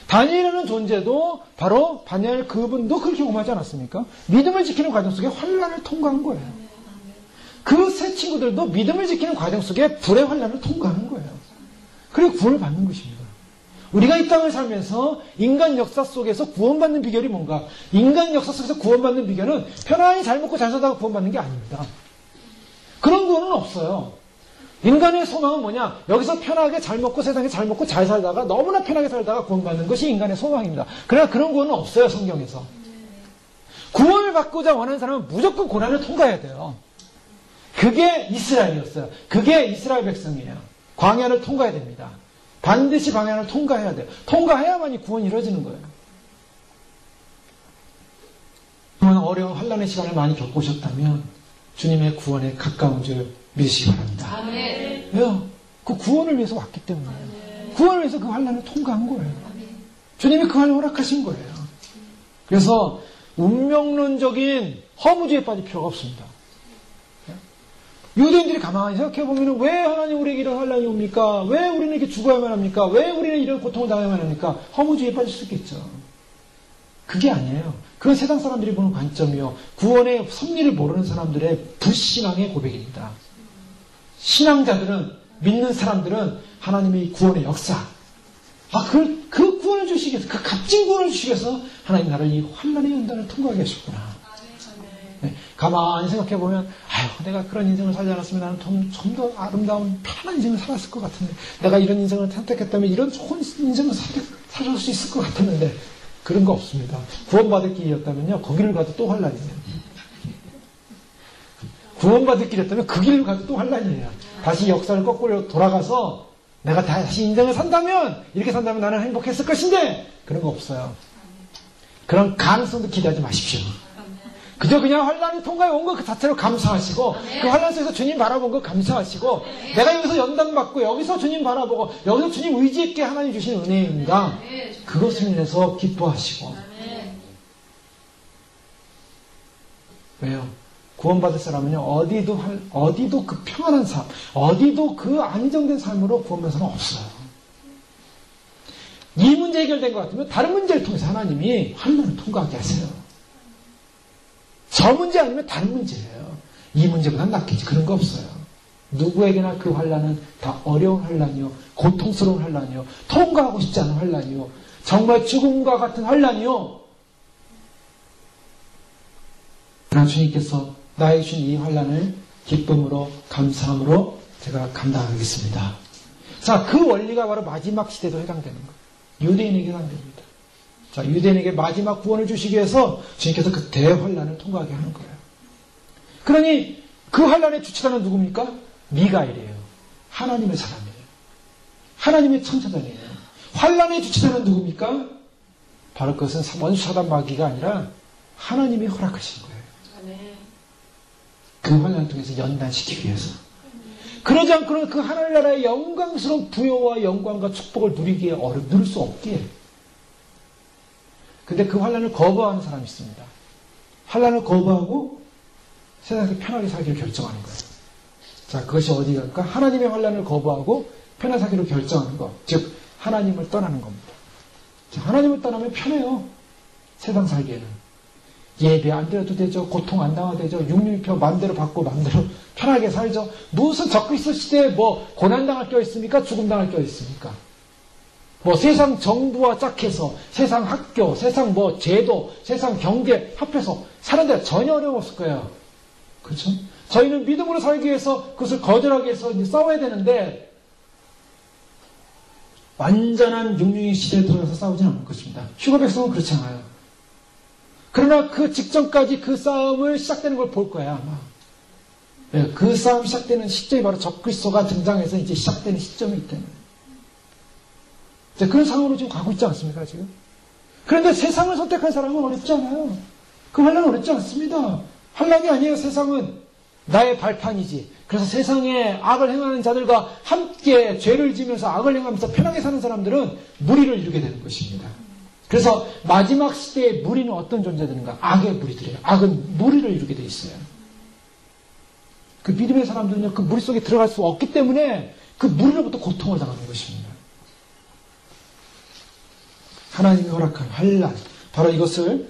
다니엘이라는 존재도 바로 다니엘 그분도 그렇게 경험하지 않았습니까? 믿음을 지키는 과정 속에 환란을 통과한 거예요. 그 세 친구들도 믿음을 지키는 과정 속에 불의 환란을 통과하는 거예요. 그리고 구원을 받는 것입니다. 우리가 이 땅을 살면서 인간 역사 속에서 구원받는 비결이 뭔가? 인간 역사 속에서 구원받는 비결은 편안히 잘 먹고 잘 살다가 구원받는 게 아닙니다. 그런 구원은 없어요. 인간의 소망은 뭐냐? 여기서 편하게 잘 먹고 세상에 잘 먹고 잘 살다가 너무나 편하게 살다가 구원받는 것이 인간의 소망입니다. 그러나 그런 구원은 없어요, 성경에서. 구원을 받고자 원하는 사람은 무조건 고난을 통과해야 돼요. 그게 이스라엘이었어요. 그게 이스라엘 백성이에요. 광야를 통과해야 됩니다. 반드시 광야를 통과해야 돼요. 통과해야만이 구원이 이루어지는 거예요. 어려운 환란의 시간을 많이 겪으셨다면 주님의 구원에 가까운 줄 믿으시기 바랍니다. 아멘. 왜요? 그 구원을 위해서 왔기 때문이에요. 구원을 위해서 그 환란을 통과한 거예요. 주님이 그 환란을 허락하신 거예요. 그래서 운명론적인 허무주의에 빠질 필요가 없습니다. 유대인들이 가만히 생각해보면 왜 하나님 우리에게 이런 환란이 옵니까? 왜 우리는 이렇게 죽어야만 합니까? 왜 우리는 이런 고통을 당해야만 합니까? 허무주의에 빠질 수 있겠죠. 그게 아니에요. 그건 세상 사람들이 보는 관점이요. 구원의 섭리를 모르는 사람들의 불신앙의 고백입니다. 신앙자들은, 믿는 사람들은 하나님의 구원의 역사, 그 구원을 주시기 위해서, 그 값진 구원을 주시기 위해서 하나님 나를 이 환란의 연단을 통과하게 하셨구나. 네, 가만히 생각해보면 내가 그런 인생을 살지 않았으면 나는 좀 더 아름다운 편한 인생을 살았을 것 같은데, 내가 이런 인생을 선택했다면 이런 좋은 인생을 살아갈 수 있을 것 같았는데, 그런 거 없습니다. 구원받을 길이었다면요, 거기를 가도 또 환란이에요. 구원받을 길이었다면 그 길을 가도 또 환란이에요. 다시 역사를 거꾸로 돌아가서 내가 다시 인생을 산다면, 이렇게 산다면 나는 행복했을 것인데, 그런 거 없어요. 그런 가능성도 기대하지 마십시오. 그저 그냥 환란이 통과해 온 것 그 자체로 감사하시고, 그 환란 속에서 주님 바라본 거 감사하시고, 내가 여기서 연단받고 여기서 주님 바라보고 여기서 주님 의지 있게 하나님 주신 은혜인가, 그것을 인해서 기뻐하시고. 왜요? 구원받을 사람은요, 어디도 그 평안한 삶, 어디도 그 안정된 삶으로 구원받는 사람은 없어요. 이 문제 해결된 것 같으면 다른 문제를 통해서 하나님이 환란을 통과하게 하세요. 저 문제 아니면 다른 문제예요. 이 문제보다 낫겠지. 그런 거 없어요. 누구에게나 그 환란은 다 어려운 환란이요, 고통스러운 환란이요, 통과하고 싶지 않은 환란이요, 정말 죽음과 같은 환란이요. 그러나 주님께서 나에게 주신 이 환란을 기쁨으로, 감사함으로 제가 감당하겠습니다. 자, 그 원리가 바로 마지막 시대도 해당되는 거예요. 유대인에게 해당됩니다. 자, 유대인에게 마지막 구원을 주시기 위해서 주님께서 그 대환란을 통과하게 하는 거예요. 그러니 그 환란의 주체자는 누굽니까? 미가엘이에요. 하나님의 사람이에요. 하나님의 천사단이에요. 환란의 주체자는 누굽니까? 바로 그것은 원수 사단 마귀가 아니라 하나님이 허락하신 거예요. 그 환란을 통해서 연단시키기 위해서. 그러지 않고는 그 하늘나라의 영광스러운 부여와 영광과 축복을 누리기에 누릴 수 없기에. 근데 그 환란을 거부하는 사람이 있습니다. 환란을 거부하고 세상에서 편하게 살기를 결정하는 거예요. 자, 그것이 어디 갈까? 하나님의 환란을 거부하고 편하게 살기를 결정하는 것. 즉, 하나님을 떠나는 겁니다. 자, 하나님을 떠나면 편해요. 세상 살기에는. 예배 안 드려도 되죠. 고통 안 당해도 되죠. 육류표 마음대로 받고 마음대로 편하게 살죠. 무슨 적그리스도 시대에 뭐 고난당할 게 있습니까? 죽음당할 게 있습니까? 뭐 세상 정부와 짝해서 세상 학교, 세상 뭐 제도, 세상 경제 합해서 사는 데 전혀 어려움 없을 거예요. 그렇죠? 저희는 믿음으로 살기 위해서 그것을 거절하기 위해서 이제 싸워야 되는데 완전한 육류의 시대에 들어가서 싸우지는 않을 것입니다. 휴거 백성은 그렇지 않아요. 그러나 그 직전까지 그 싸움을 시작되는 걸 볼 거야, 아마. 네, 그 싸움이 시작되는 시점이 바로 적그리스도가 등장해서 이제 시작되는 시점이기 때문에. 그런 상황으로 지금 가고 있지 않습니까, 지금? 그런데 세상을 선택한 사람은 어렵지 않아요. 그 환란은 어렵지 않습니다. 환란이 아니에요, 세상은. 나의 발판이지. 그래서 세상에 악을 행하는 자들과 함께 죄를 지면서 악을 행하면서 편하게 사는 사람들은 무리를 이루게 되는 것입니다. 그래서 마지막 시대의 무리는 어떤 존재들인가? 악의 무리들이에요. 악은 무리를 이루게 돼 있어요. 그 믿음의 사람들은요, 그 무리 속에 들어갈 수 없기 때문에 그 무리로부터 고통을 당하는 것입니다. 하나님이 허락한 환란, 바로 이것을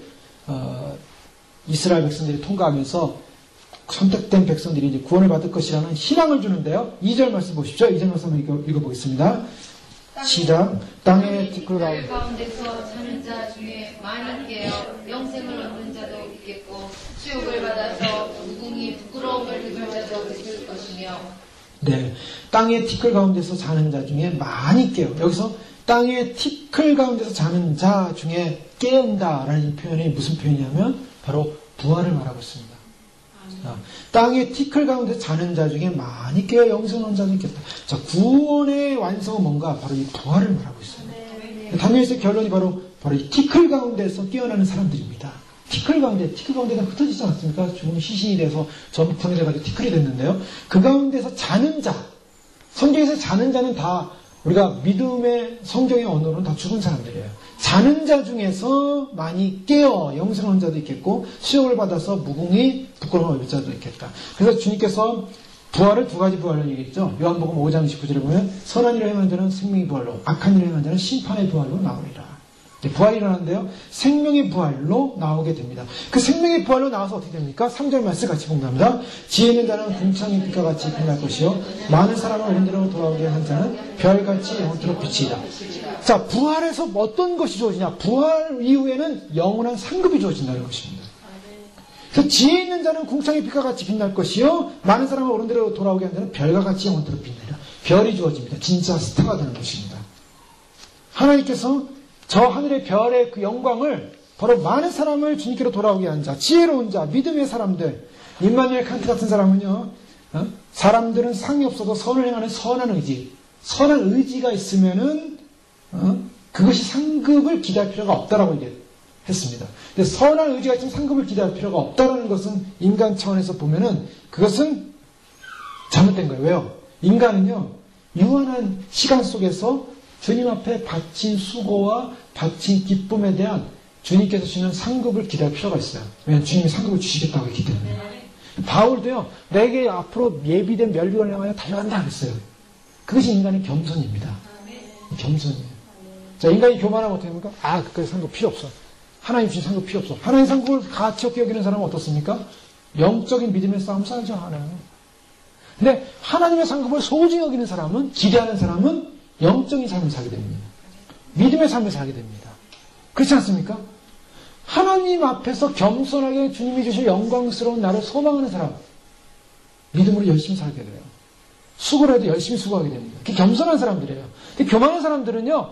이스라엘 백성들이 통과하면서 선택된 백성들이 이제 구원을 받을 것이라는 희망을 주는데요. 2절 말씀 보십시오. 2절 말씀 한번 읽어보겠습니다. 시작. 땅의 티끌 가운데서 사는 자 중에 많이 깨어 영생을 얻는 자도 있겠고 수욕을 받아서 무궁히 부끄러움을 느낄 자도 있을 것이며. 네, 땅의 티끌 가운데서 자는 자 중에 많이 깨어. 여기서 땅의 티끌 가운데서 자는 자 중에 깨운다라는 표현이 무슨 표현이냐면 바로 부활을 말하고 있습니다. 땅의 티끌 가운데 자는 자 중에 많이 깨어 영생을 얻는 자도 있겠다. 자, 구원의 완성은 뭔가? 바로 이 부활을 말하고 있습니다. 다니엘서의 결론이 바로 이 티끌 가운데서 깨어나는 사람들입니다. 티끌 가운데가 흩어지지 않습니까? 죽음이 시신이 돼서 전분이 돼가지고 티끌이 됐는데요. 그 가운데서 자는 자, 성경에서 자는 자는 다 우리가 믿음의 성경의 언어로는 다 죽은 사람들이에요. 자는 자 중에서 많이 깨어 영생한 자도 있겠고 수욕을 받아서 무궁히 부끄러움을 얻을 자도 있겠다. 그래서 주님께서 부활을 두 가지 부활을 얘기했죠. 요한복음 5장 29절에 보면 선한 일을 행한 자는 생명의 부활로, 악한 일을 행한 자는 심판의 부활로 나오리라. 부활이 일어나는데요. 생명의 부활로 나오게 됩니다. 그 생명의 부활로 나와서 어떻게 됩니까? 3절 말씀 같이 공부합니다. 지혜 있는 자는 궁창의 빛과 같이 빛날 것이요 많은 사람을 어린대로 돌아오게 한 자는 별같이 영원토록 빛이다. 자, 부활에서 어떤 것이 주어지냐? 부활 이후에는 영원한 상급이 주어진다는 것입니다. 그래서 지혜 있는 자는 궁창의 빛과 같이 빛날 것이요 많은 사람을 어른대로 돌아오게 한 자는 별과 같이 영원토록 빛나리라. 별이 주어집니다. 진짜 스타가 되는 것입니다. 하나님께서 저 하늘의 별의 그 영광을 바로 많은 사람을 주님께로 돌아오게 한 자, 지혜로운 자, 믿음의 사람들, 임마누엘 칸트 같은 사람은요, 사람들은 상이 없어도 선을 행하는 선한 의지가 있으면은 그것이 상급을 기대할 필요가 없다라고 얘기했습니다. 근데 선한 의지가 있으면 상급을 기대할 필요가 없다라는 것은 인간 차원에서 보면은 그것은 잘못된 거예요. 왜요? 인간은요, 유한한 시간 속에서 주님 앞에 바친 수고와 바친 기쁨에 대한 주님께서 주시는 상급을 기대할 필요가 있어요. 왜냐하면 주님이 상급을 주시겠다고 했기 때문에. 바울도요, 내게 앞으로 예비된 멸류관을 향하여 달려간다 그랬어요. 그것이 인간의 겸손입니다. 겸손이에요. 자, 인간이 교만하면 어떻게 됩니까? 그까지 상급 필요 없어. 하나님 주신 상급 필요 없어. 하나님 상급을 가치 없게 여기는 사람은 어떻습니까? 영적인 믿음의 싸움 싸우지 않아요. 근데 하나님의 상급을 소중히 여기는 사람은, 기대하는 사람은 영적인 삶을 살게 됩니다. 믿음의 삶을 살게 됩니다. 그렇지 않습니까? 하나님 앞에서 겸손하게 주님이 주실 영광스러운 나를 소망하는 사람, 믿음으로 열심히 살게 돼요. 수고를 해도 열심히 수고하게 됩니다. 그게 겸손한 사람들이에요. 근데 교만한 사람들은요,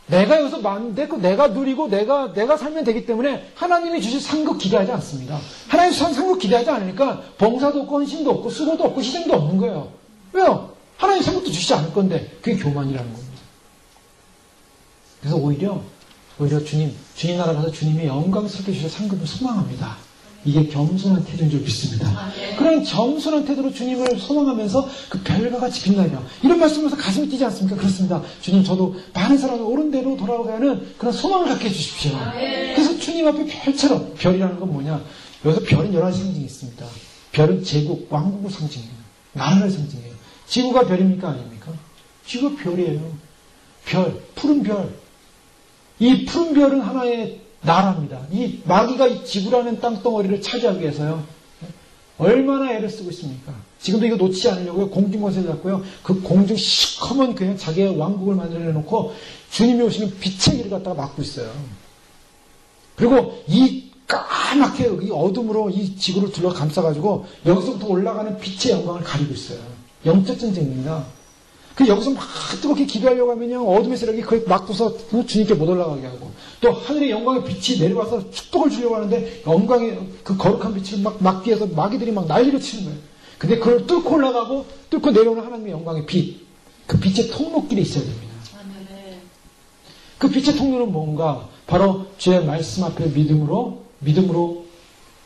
내가 여기서 만들고 내가 누리고 내가 살면 되기 때문에 하나님이 주실 상급 기대하지 않습니다. 하나님 주신 상급 기대하지 않으니까 봉사도 없고 헌신도 없고 수고도 없고 희생도 없는 거예요. 왜요? 하나님 상급도 주시지 않을 건데 그게 교만이라는 겁니다. 그래서 오히려 오히려 주님 나라 가서 주님의 영광스럽게 주실 상급을 소망합니다. 이게 겸손한 태도인 줄 믿습니다. 그런 겸손한 태도로 주님을 소망하면서 그 별과 같이 빛나리라. 이런 말씀에서 가슴이 뛰지 않습니까? 그렇습니다. 주님, 저도 많은 사람을 옳은 대로 돌아오게 하는 그런 소망을 갖게 해주십시오. 그래서 주님 앞에 별처럼, 별이라는 건 뭐냐? 여기서 별은 여러 가지 상징이 있습니다. 별은 제국, 왕국을 상징해요. 나라를 상징해요. 지구가 별입니까? 아닙니까? 지구가 별이에요. 별, 푸른 별. 이 푸른 별은 하나의 나라입니다. 이 마귀가 이 지구라는 땅덩어리를 차지하기 위해서요. 얼마나 애를 쓰고 있습니까? 지금도 이거 놓치지 않으려고요. 공중권세를 잡고요. 그 공중 시커먼 그냥 자기의 왕국을 만들어내놓고 주님이 오시는 빛의 길을 갖다가 막고 있어요. 그리고 이 까맣게 이 어둠으로 이 지구를 둘러 감싸가지고 여기서부터 올라가는 빛의 영광을 가리고 있어요. 영적 전쟁입니다. 그 여기서 막 뜨겁게 기도하려고 하면요, 어둠의 세력이 거의 막고서 주님께 못 올라가게 하고, 또 하늘의 영광의 빛이 내려와서 축복을 주려고 하는데 영광의 그 거룩한 빛을 막 막기 위해서 마귀들이 막 난리를 치는 거예요. 근데 그걸 뚫고 올라가고 뚫고 내려오는 하나님의 영광의 빛, 그 빛의 통로길이 있어야 됩니다. 그 빛의 통로는 뭔가? 바로 주의 말씀 앞에 믿음으로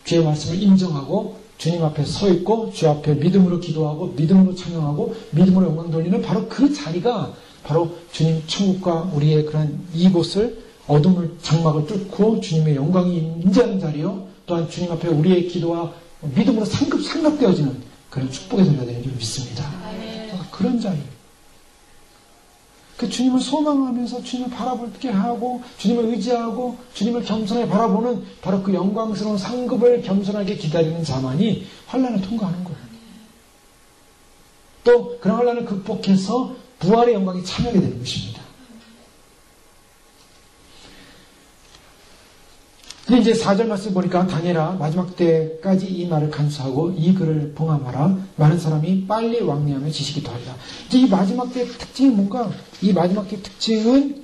주의 말씀을 인정하고 주님 앞에 서 있고 주 앞에 믿음으로 기도하고 믿음으로 찬양하고 믿음으로 영광 돌리는 바로 그 자리가 바로 주님 천국과 우리의 그런 이곳을 어둠을 장막을 뚫고 주님의 영광이 임재하는 자리요. 또한 주님 앞에 우리의 기도와 믿음으로 상납되어지는 그런 축복의 자리가 되는 줄 믿습니다. 그런 자리. 그 주님을 소망하면서 주님을 바라보게 하고 주님을 의지하고 주님을 겸손하게 바라보는 바로 그 영광스러운 상급을 겸손하게 기다리는 자만이 환난을 통과하는 거예요. 또 그런 환난을 극복해서 부활의 영광에 참여하게 되는 것입니다. 이제 4절 말씀 보니까 다니엘아 마지막 때까지 이 말을 간수하고 이 글을 봉함하라. 많은 사람이 빨리 왕래하며 지식이 더하리라. 이제 이 마지막 때의 특징이 뭔가? 이 마지막 때의 특징은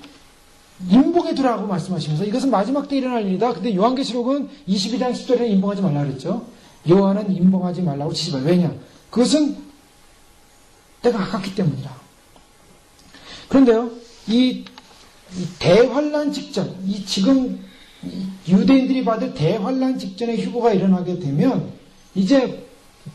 임봉에 두라고 말씀하시면서 이것은 마지막 때 일어날 일이다. 근데 요한계시록은 22장 10절에는 임봉하지 말라 그랬죠. 요한은 임봉하지 말라고 지시해요. 왜냐? 그것은 때가 가깝기 때문이라. 그런데요, 이 대환란 직전, 이 지금 유대인들이 받을 대환란 직전의 휴거가 일어나게 되면 이제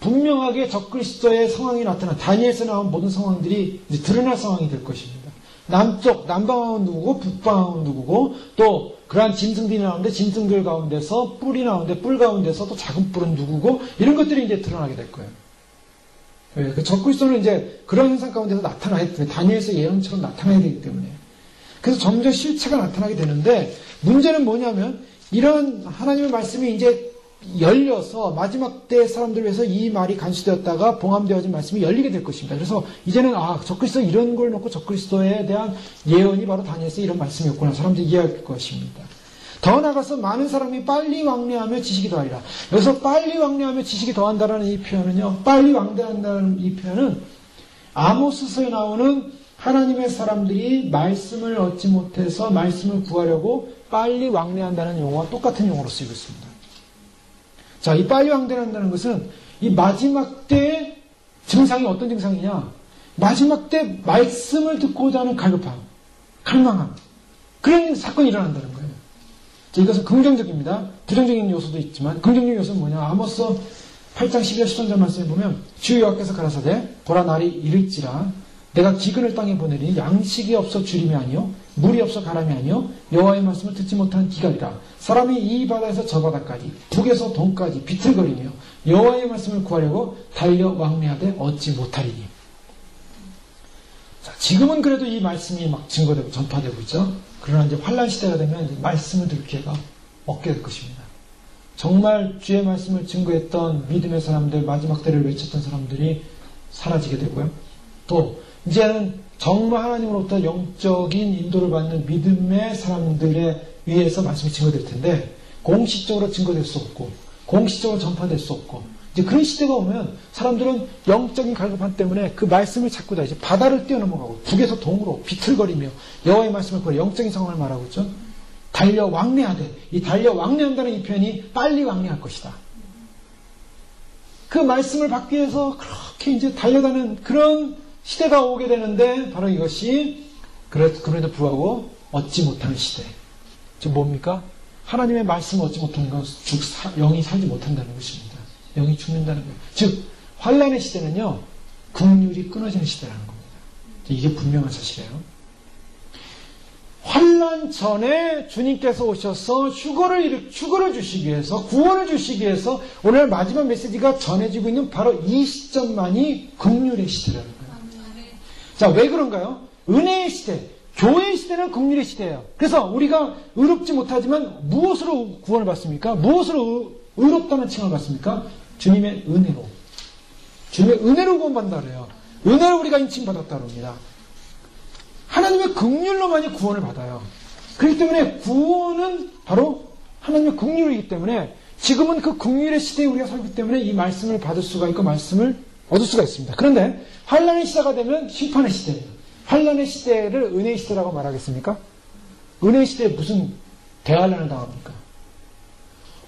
분명하게 적그리스도의 상황이 나타나 다니엘에서 나온 모든 상황들이 이제 드러날 상황이 될 것입니다. 남방왕은 누구고 북방왕은 누구고 또 그러한 짐승들이 나오는데 짐승들 가운데서 뿔이 나오는데 뿔 가운데서 또 작은 뿔은 누구고 이런 것들이 이제 드러나게 될 거예요. 그 적그리스도는 이제 그런 현상 가운데서 나타나야 되기 때문에 다니엘에서 예언처럼 나타나야 되기 때문에 그래서 점점 실체가 나타나게 되는데 문제는 뭐냐면 이런 하나님의 말씀이 이제 열려서 마지막 때 사람들을 위해서 이 말이 간수되었다가 봉함되어진 말씀이 열리게 될 것입니다. 그래서 이제는 적그리스도 이런 걸 놓고 적그리스도에 대한 예언이 바로 다니엘에서 이런 말씀이었구나 사람들이 이해할 것입니다. 더 나아가서 많은 사람이 빨리 왕래하며 지식이 더하리라. 여기서 빨리 왕래하며 지식이 더한다라는 이 표현은요, 빨리 왕래한다는 이 표현은 아모스서에 나오는 하나님의 사람들이 말씀을 얻지 못해서 말씀을 구하려고 빨리 왕래한다는 용어와 똑같은 용어로 쓰이고 있습니다. 자, 이 빨리 왕래한다는 것은 이 마지막 때의 증상이 어떤 증상이냐? 마지막 때 말씀을 듣고자 하는 갈급함, 갈망함, 그런 사건이 일어난다는 거예요. 자, 이것은 긍정적입니다. 부정적인 요소도 있지만 긍정적인 요소는 뭐냐? 아모스 8장 12절 13절 말씀에 보면 주 여호와께서 가라사대 보라 날이 이를지라 내가 기근을 땅에 보내리니 양식이 없어 주림이 아니요 물이 없어 가람이 아니요 여호와의 말씀을 듣지 못하는 기갈이라. 사람이 이 바다에서 저 바다까지 북에서 동까지 비틀거리며 여호와의 말씀을 구하려고 달려 왕래하되 얻지 못하리니. 자, 지금은 그래도 이 말씀이 막 증거되고 전파되고 있죠. 그러나 이제 환란 시대가 되면 이제 말씀을 들을 기회가 없게 될 것입니다. 정말 주의 말씀을 증거했던 믿음의 사람들, 마지막 때를 외쳤던 사람들이 사라지게 되고요. 또 이제는 정말 하나님으로부터 영적인 인도를 받는 믿음의 사람들에 의해서 말씀이 증거될 텐데 공식적으로 증거될 수 없고 공식적으로 전파될 수 없고 이제 그런 시대가 오면 사람들은 영적인 갈급함 때문에 그 말씀을 찾고자 이제 바다를 뛰어넘어가고 북에서 동으로 비틀거리며 여호와의 말씀을 구해 영적인 상황을 말하고 있죠. 달려 왕래하되 이 달려 왕래한다는 이 표현이 빨리 왕래할 것이다. 그 말씀을 받기 위해서 그렇게 이제 달려가는 그런 시대가 오게 되는데 바로 이것이 그럼에도 불구하고 얻지 못하는 시대. 지금 뭡니까? 하나님의 말씀을 얻지 못하는 건 영이 살지 못한다는 것입니다. 영이 죽는다는 거예요. 즉 환난의 시대는요, 긍휼이 끊어지는 시대라는 겁니다. 이게 분명한 사실이에요. 환난 전에 주님께서 오셔서 휴거를 주시기 위해서, 구원을 주시기 위해서 오늘 마지막 메시지가 전해지고 있는 바로 이 시점만이 긍휼의 시대라는 거예요. 자, 왜 그런가요? 은혜의 시대, 교회의 시대는 긍휼의 시대예요. 그래서 우리가 의롭지 못하지만 무엇으로 구원을 받습니까? 무엇으로 의롭다는 칭을 받습니까? 주님의 은혜로. 주님의 은혜로 구원받는다 그래요. 은혜로 우리가 인칭받았다 그럽니다. 하나님의 긍휼로만이 구원을 받아요. 그렇기 때문에 구원은 바로 하나님의 긍휼이기 때문에 지금은 그 긍휼의 시대에 우리가 살기 때문에 이 말씀을 받을 수가 있고 말씀을 얻을 수가 있습니다. 그런데 환난의 시대가 되면 심판의 시대예요. 환난의 시대를 은혜의 시대라고 말하겠습니까? 은혜의 시대에 무슨 대환란을 당합니까?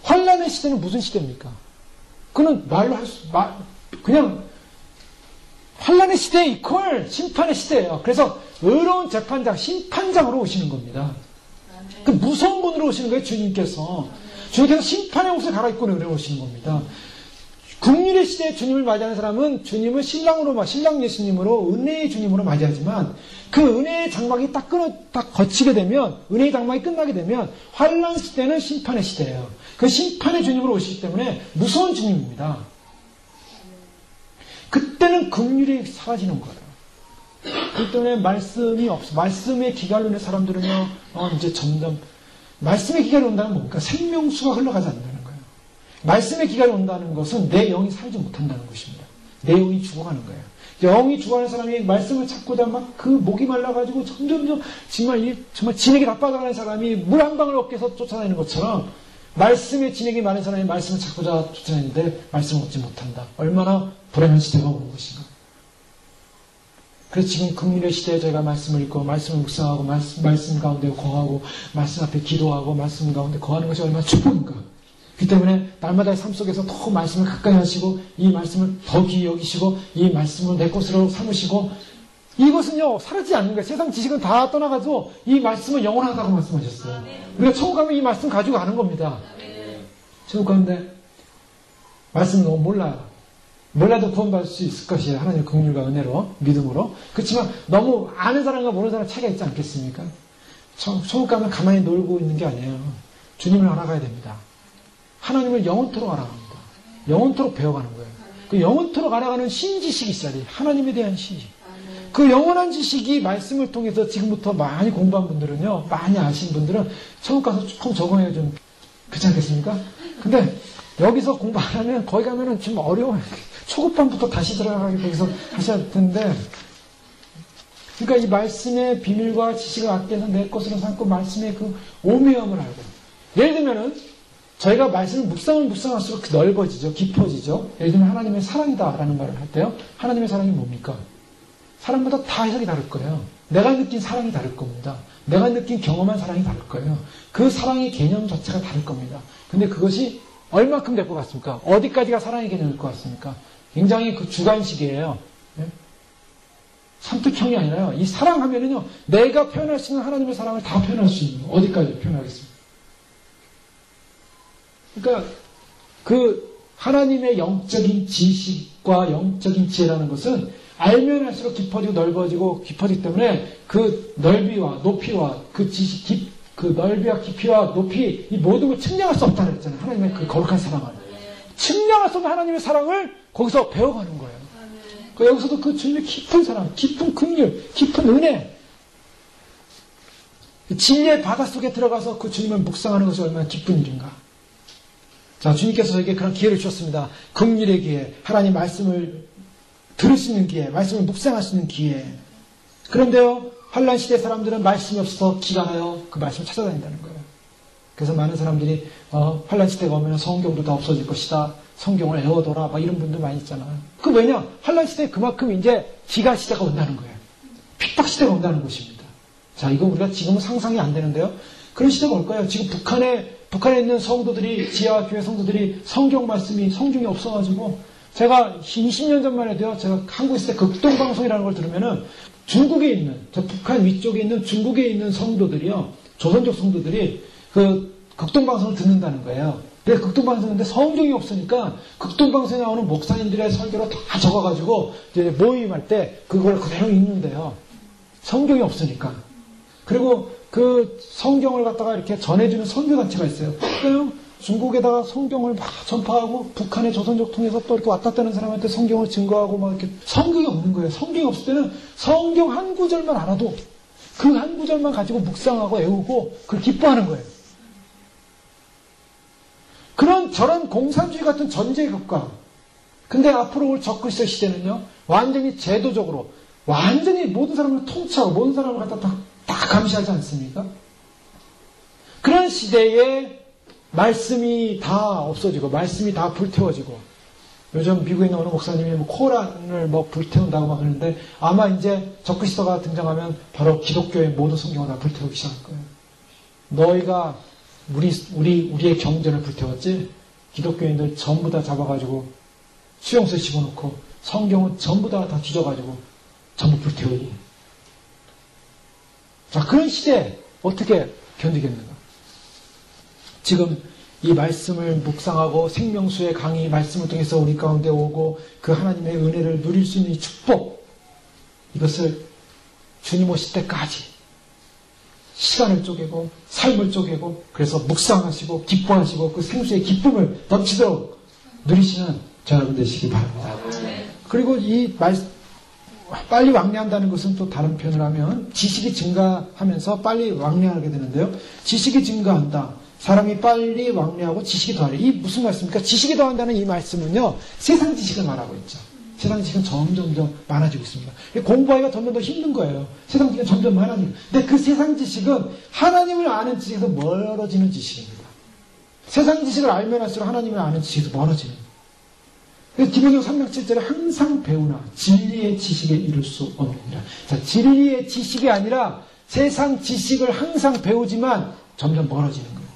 환난의 시대는 무슨 시대입니까? 그는 말로 그냥 환난의 시대 이퀄 심판의 시대예요. 그래서 의로운 재판장, 심판장으로 오시는 겁니다. 그 무서운 분으로 오시는 거예요, 주님께서. 주님께서 심판의 옷을 갈아입고 내려오시는 겁니다. 긍휼의 시대에 주님을 맞이하는 사람은 주님을 신랑 예수님으로, 은혜의 주님으로 맞이하지만 그 은혜의 장막이 딱 거치게 되면, 은혜의 장막이 끝나게 되면 환난 시대는 심판의 시대예요. 그 심판의 주님으로 오시기 때문에 무서운 주님입니다. 그때는 긍휼이 사라지는 거예요. 그렇기 때문에 말씀이 없어. 말씀의 기갈로 는 사람들은요, 이제 점점, 말씀의 기갈이 온다는 뭡니까? 생명수가 흘러가지 않는다는 거예요. 말씀의 기갈이 온다는 것은 내 영이 살지 못한다는 것입니다. 내 영이 죽어가는 거예요. 영이 죽어가는 사람이 말씀을 찾고자 막 그 목이 말라가지고 점점점 정말 진액이 다 빠져가는 사람이 물 한 방울 얻기 위해서 쫓아다니는 것처럼 말씀의 진액이 많은 사람이 말씀을 찾고자 쫓아다니는데 말씀을 얻지 못한다. 얼마나 불행한 시대가 오는 것인가. 그래서 지금 긍휼의 시대에 저희가 말씀을 읽고 말씀을 묵상하고 말씀 가운데 거하고 말씀 앞에 기도하고 말씀 가운데 거하는 것이 얼마나 축복인가. 그 때문에 날마다의 삶 속에서 더 말씀을 가까이 하시고 이 말씀을 더 귀히 여기시고 이 말씀을 내 것으로 삼으시고 이것은요 사라지지 않는 거예요. 세상 지식은 다 떠나가지고 이 말씀은 영원하다고 말씀하셨어요. 우리가 천국 가면 이 말씀 가지고 가는 겁니다. 천국 가는데 말씀을 너무 몰라도 구원받을 수 있을 것이에요. 하나님의 긍휼과 은혜로, 믿음으로. 그렇지만 너무 아는 사람과 모르는 사람 차이가 있지 않겠습니까? 천국 가면 가만히 놀고 있는 게 아니에요. 주님을 알아가야 됩니다. 하나님을 영원토록 알아갑니다. 영원토록 배워가는 거예요. 그 영원토록 알아가는 신지식이 있어야 돼요. 하나님에 대한 신지식. 그 영원한 지식이 말씀을 통해서 지금부터 많이 공부한 분들은요, 많이 아신 분들은 천국 가서 조금 적응해야 좀 그렇지 않겠습니까? 근데 여기서 공부 안 하면 거기 가면은 좀 어려워요. 초급반부터 다시 들어가기 거기서 하셔야 되는데, 그러니까 이 말씀의 비밀과 지식을 아껴서 내 것으로 삼고 말씀의 그 오묘함을 알고. 예를 들면은 저희가 말씀을 묵상할수록 넓어지죠, 깊어지죠. 예를 들면 하나님의 사랑이다라는 말을 할 때요, 하나님의 사랑이 뭡니까? 사람마다 다 해석이 다를 거예요. 내가 느낀 사랑이 다를 겁니다. 내가 느낀 경험한 사랑이 다를 거예요. 그 사랑의 개념 자체가 다를 겁니다. 근데 그것이 얼마큼 될 것 같습니까? 어디까지가 사랑의 개념일 것 같습니까? 굉장히 그 주관식이에요. 네? 선택형이 아니라요. 이 사랑하면은요, 내가 표현할 수 있는 하나님의 사랑을 다 표현할 수 있는 거예요. 어디까지 표현하겠습니까? 그러니까 그 하나님의 영적인 지식과 영적인 지혜라는 것은 알면 할수록 깊어지고 넓어지고 깊어지기 때문에 그 넓이와 높이와 그 지식, 그 넓이와 깊이와 높이 이 모든 걸 측량할 수 없다고 했잖아요. 하나님의 그 거룩한 사랑을. 측량할 수 없는 하나님의 사랑을 거기서 배워가는 거예요. 그러니까 여기서도 그 주님의 깊은 사랑, 깊은 긍휼, 깊은 은혜, 진리의 바닷속에 들어가서 그 주님을 묵상하는 것이 얼마나 기쁜 일인가. 자, 주님께서 저에게 그런 기회를 주셨습니다. 긍휼의 기회, 하나님 말씀을 들을 수 있는 기회, 말씀을 묵상할 수 있는 기회. 그런데요, 환난 시대 사람들은 말씀이 없어서 기가 나요. 그 말씀을 찾아다닌다는 거예요. 그래서 많은 사람들이 환난 시대가 오면 성경도 다 없어질 것이다. 성경을 애워둬라. 막 이런 분들 많이 있잖아요. 그 왜냐? 환난 시대에 그만큼 이제 기가 시대가 온다는 거예요. 핍박 시대가 온다는 것입니다. 자, 이거 우리가 지금은 상상이 안 되는데요. 그런 시대가 올 거예요. 지금 북한에 있는 성도들이, 지하 교회 성도들이 성경 말씀이, 성경이 없어가지고, 제가 20년 전만 해도요, 제가 한국에 있을 때 극동방송이라는 걸 들으면은, 중국에 있는, 저 북한 위쪽에 있는 중국에 있는 성도들이요, 조선족 성도들이 그 극동방송을 듣는다는 거예요. 근데 극동방송 듣는데 성경이 없으니까 극동방송에 나오는 목사님들의 설교로 다 적어가지고 이제 모임할 때 그걸 그대로 읽는데요. 성경이 없으니까. 그리고 그 성경을 갖다가 이렇게 전해주는 선교단체가 있어요. 그냥 중국에다가 성경을 막 전파하고 북한의 조선족 통해서 또 이렇게 왔다 갔다 하는 사람한테 성경을 증거하고 막 이렇게 성경이 없는 거예요. 성경이 없을 때는 성경 한 구절만 알아도 그 한 구절만 가지고 묵상하고 애우고 그걸 기뻐하는 거예요. 그런 저런 공산주의 같은 전제 국가. 근데 앞으로 올 적그리스도 시대는요, 완전히 제도적으로, 완전히 모든 사람을 통치하고 모든 사람을 갖다 다 감시하지 않습니까? 그런 시대에 말씀이 다 없어지고, 말씀이 다 불태워지고, 요즘 미국에 있는 어느 목사님이 뭐 코란을 뭐 불태운다고 막 그러는데, 아마 이제 적그리스도가 등장하면 바로 기독교의 모든 성경을 다 불태우기 시작할 거예요. 너희가 우리의 경전을 불태웠지? 기독교인들 전부 다 잡아가지고 수용소에 집어넣고 성경은 전부 다 뒤져가지고 전부 불태우고. 자, 그런 시대에 어떻게 견디겠는가? 지금 이 말씀을 묵상하고 생명수의 강의 말씀을 통해서 우리 가운데 오고 그 하나님의 은혜를 누릴 수 있는 이 축복, 이것을 주님 오실 때까지 시간을 쪼개고 삶을 쪼개고 그래서 묵상하시고 기뻐하시고 그 생수의 기쁨을 넘치도록 누리시는 저 여러분 되시기 바랍니다. 그리고 이 빨리 왕래한다는 것은 또 다른 표현을 하면 지식이 증가하면서 빨리 왕래하게 되는데요. 지식이 증가한다. 사람이 빨리 왕래하고 지식이 더하래. 이 무슨 말씀입니까? 지식이 더한다는 이 말씀은요, 세상 지식을 말하고 있죠. 세상 지식은 점점 더 많아지고 있습니다. 공부하기가 점점 더 힘든 거예요. 세상 지식은 점점 많아지고. 근데 그 세상 지식은 하나님을 아는 지식에서 멀어지는 지식입니다. 세상 지식을 알면 할수록 하나님을 아는 지식에서 멀어지는. 그래서 디모데후 3장 7절에 항상 배우나 진리의 지식에 이를 수 없느니라. 자, 진리의 지식이 아니라 세상 지식을 항상 배우지만 점점 멀어지는 거예요.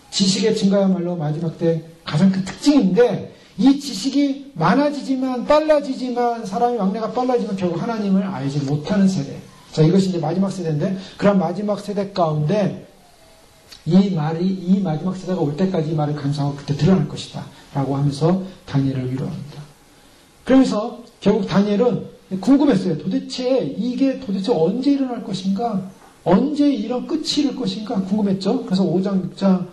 지식의 증가야말로 마지막 때 가장 큰 특징인데, 이 지식이 많아지지만 빨라지지만 사람의 왕래가 빨라지면 결국 하나님을 알지 못하는 세대. 자, 이것이 이제 마지막 세대인데, 그런 마지막 세대 가운데 이 마지막 세대가 올 때까지 이 말을 감사하고 그때 드러날 것이다 라고 하면서 다니엘을 위로합니다. 그러면서 결국 다니엘은 궁금했어요. 이게 도대체 언제 일어날 것인가? 언제 이런 끝이 이룰 것인가? 궁금했죠. 그래서 5장 6장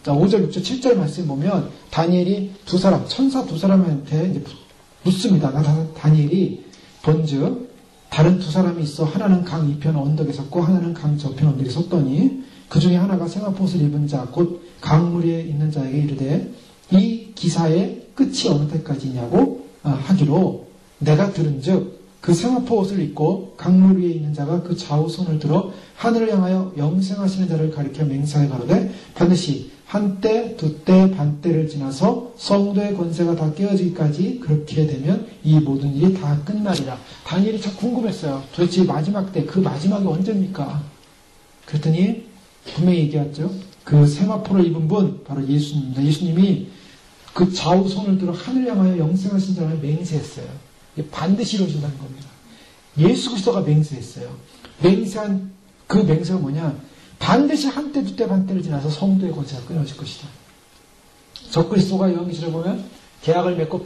5절, 6절, 7절 말씀 보면 다니엘이 천사 두 사람한테 이제 묻습니다. 다니엘이 본즉 다른 두 사람이 있어 하나는 강 이편 언덕에 섰고 하나는 강 저편 언덕에 섰더니 그 중에 하나가 세마포옷을 입은 자 곧 강물 위에 있는 자에게 이르되 이 기사의 끝이 어느 때까지냐고 하기로 내가 들은즉 그 세마포옷을 입고 강물 위에 있는 자가 그 좌우 손을 들어 하늘을 향하여 영생하시는 자를 가리켜 맹세하여 가로되 반드시 한때, 두때, 반때를 지나서 성도의 권세가 다 깨어지기까지 그렇게 되면 이 모든 일이 다 끝나리라. 다니엘이 참 궁금했어요. 도대체 마지막 때, 그 마지막이 언제입니까? 그랬더니 분명히 얘기했죠. 그 세마포를 입은 분, 바로 예수님입니다. 예수님이 그 좌우 손을 들어 하늘 향하여 영생하신 자를 맹세했어요. 반드시 이루어진다는 겁니다. 예수 그리스도가 맹세했어요. 맹세한 그 맹세가 뭐냐? 반드시 한때, 두때, 반때를 지나서 성도의 권세가 끊어질 것이다. 적그리스도가 요한계시를 보면 계약을 맺고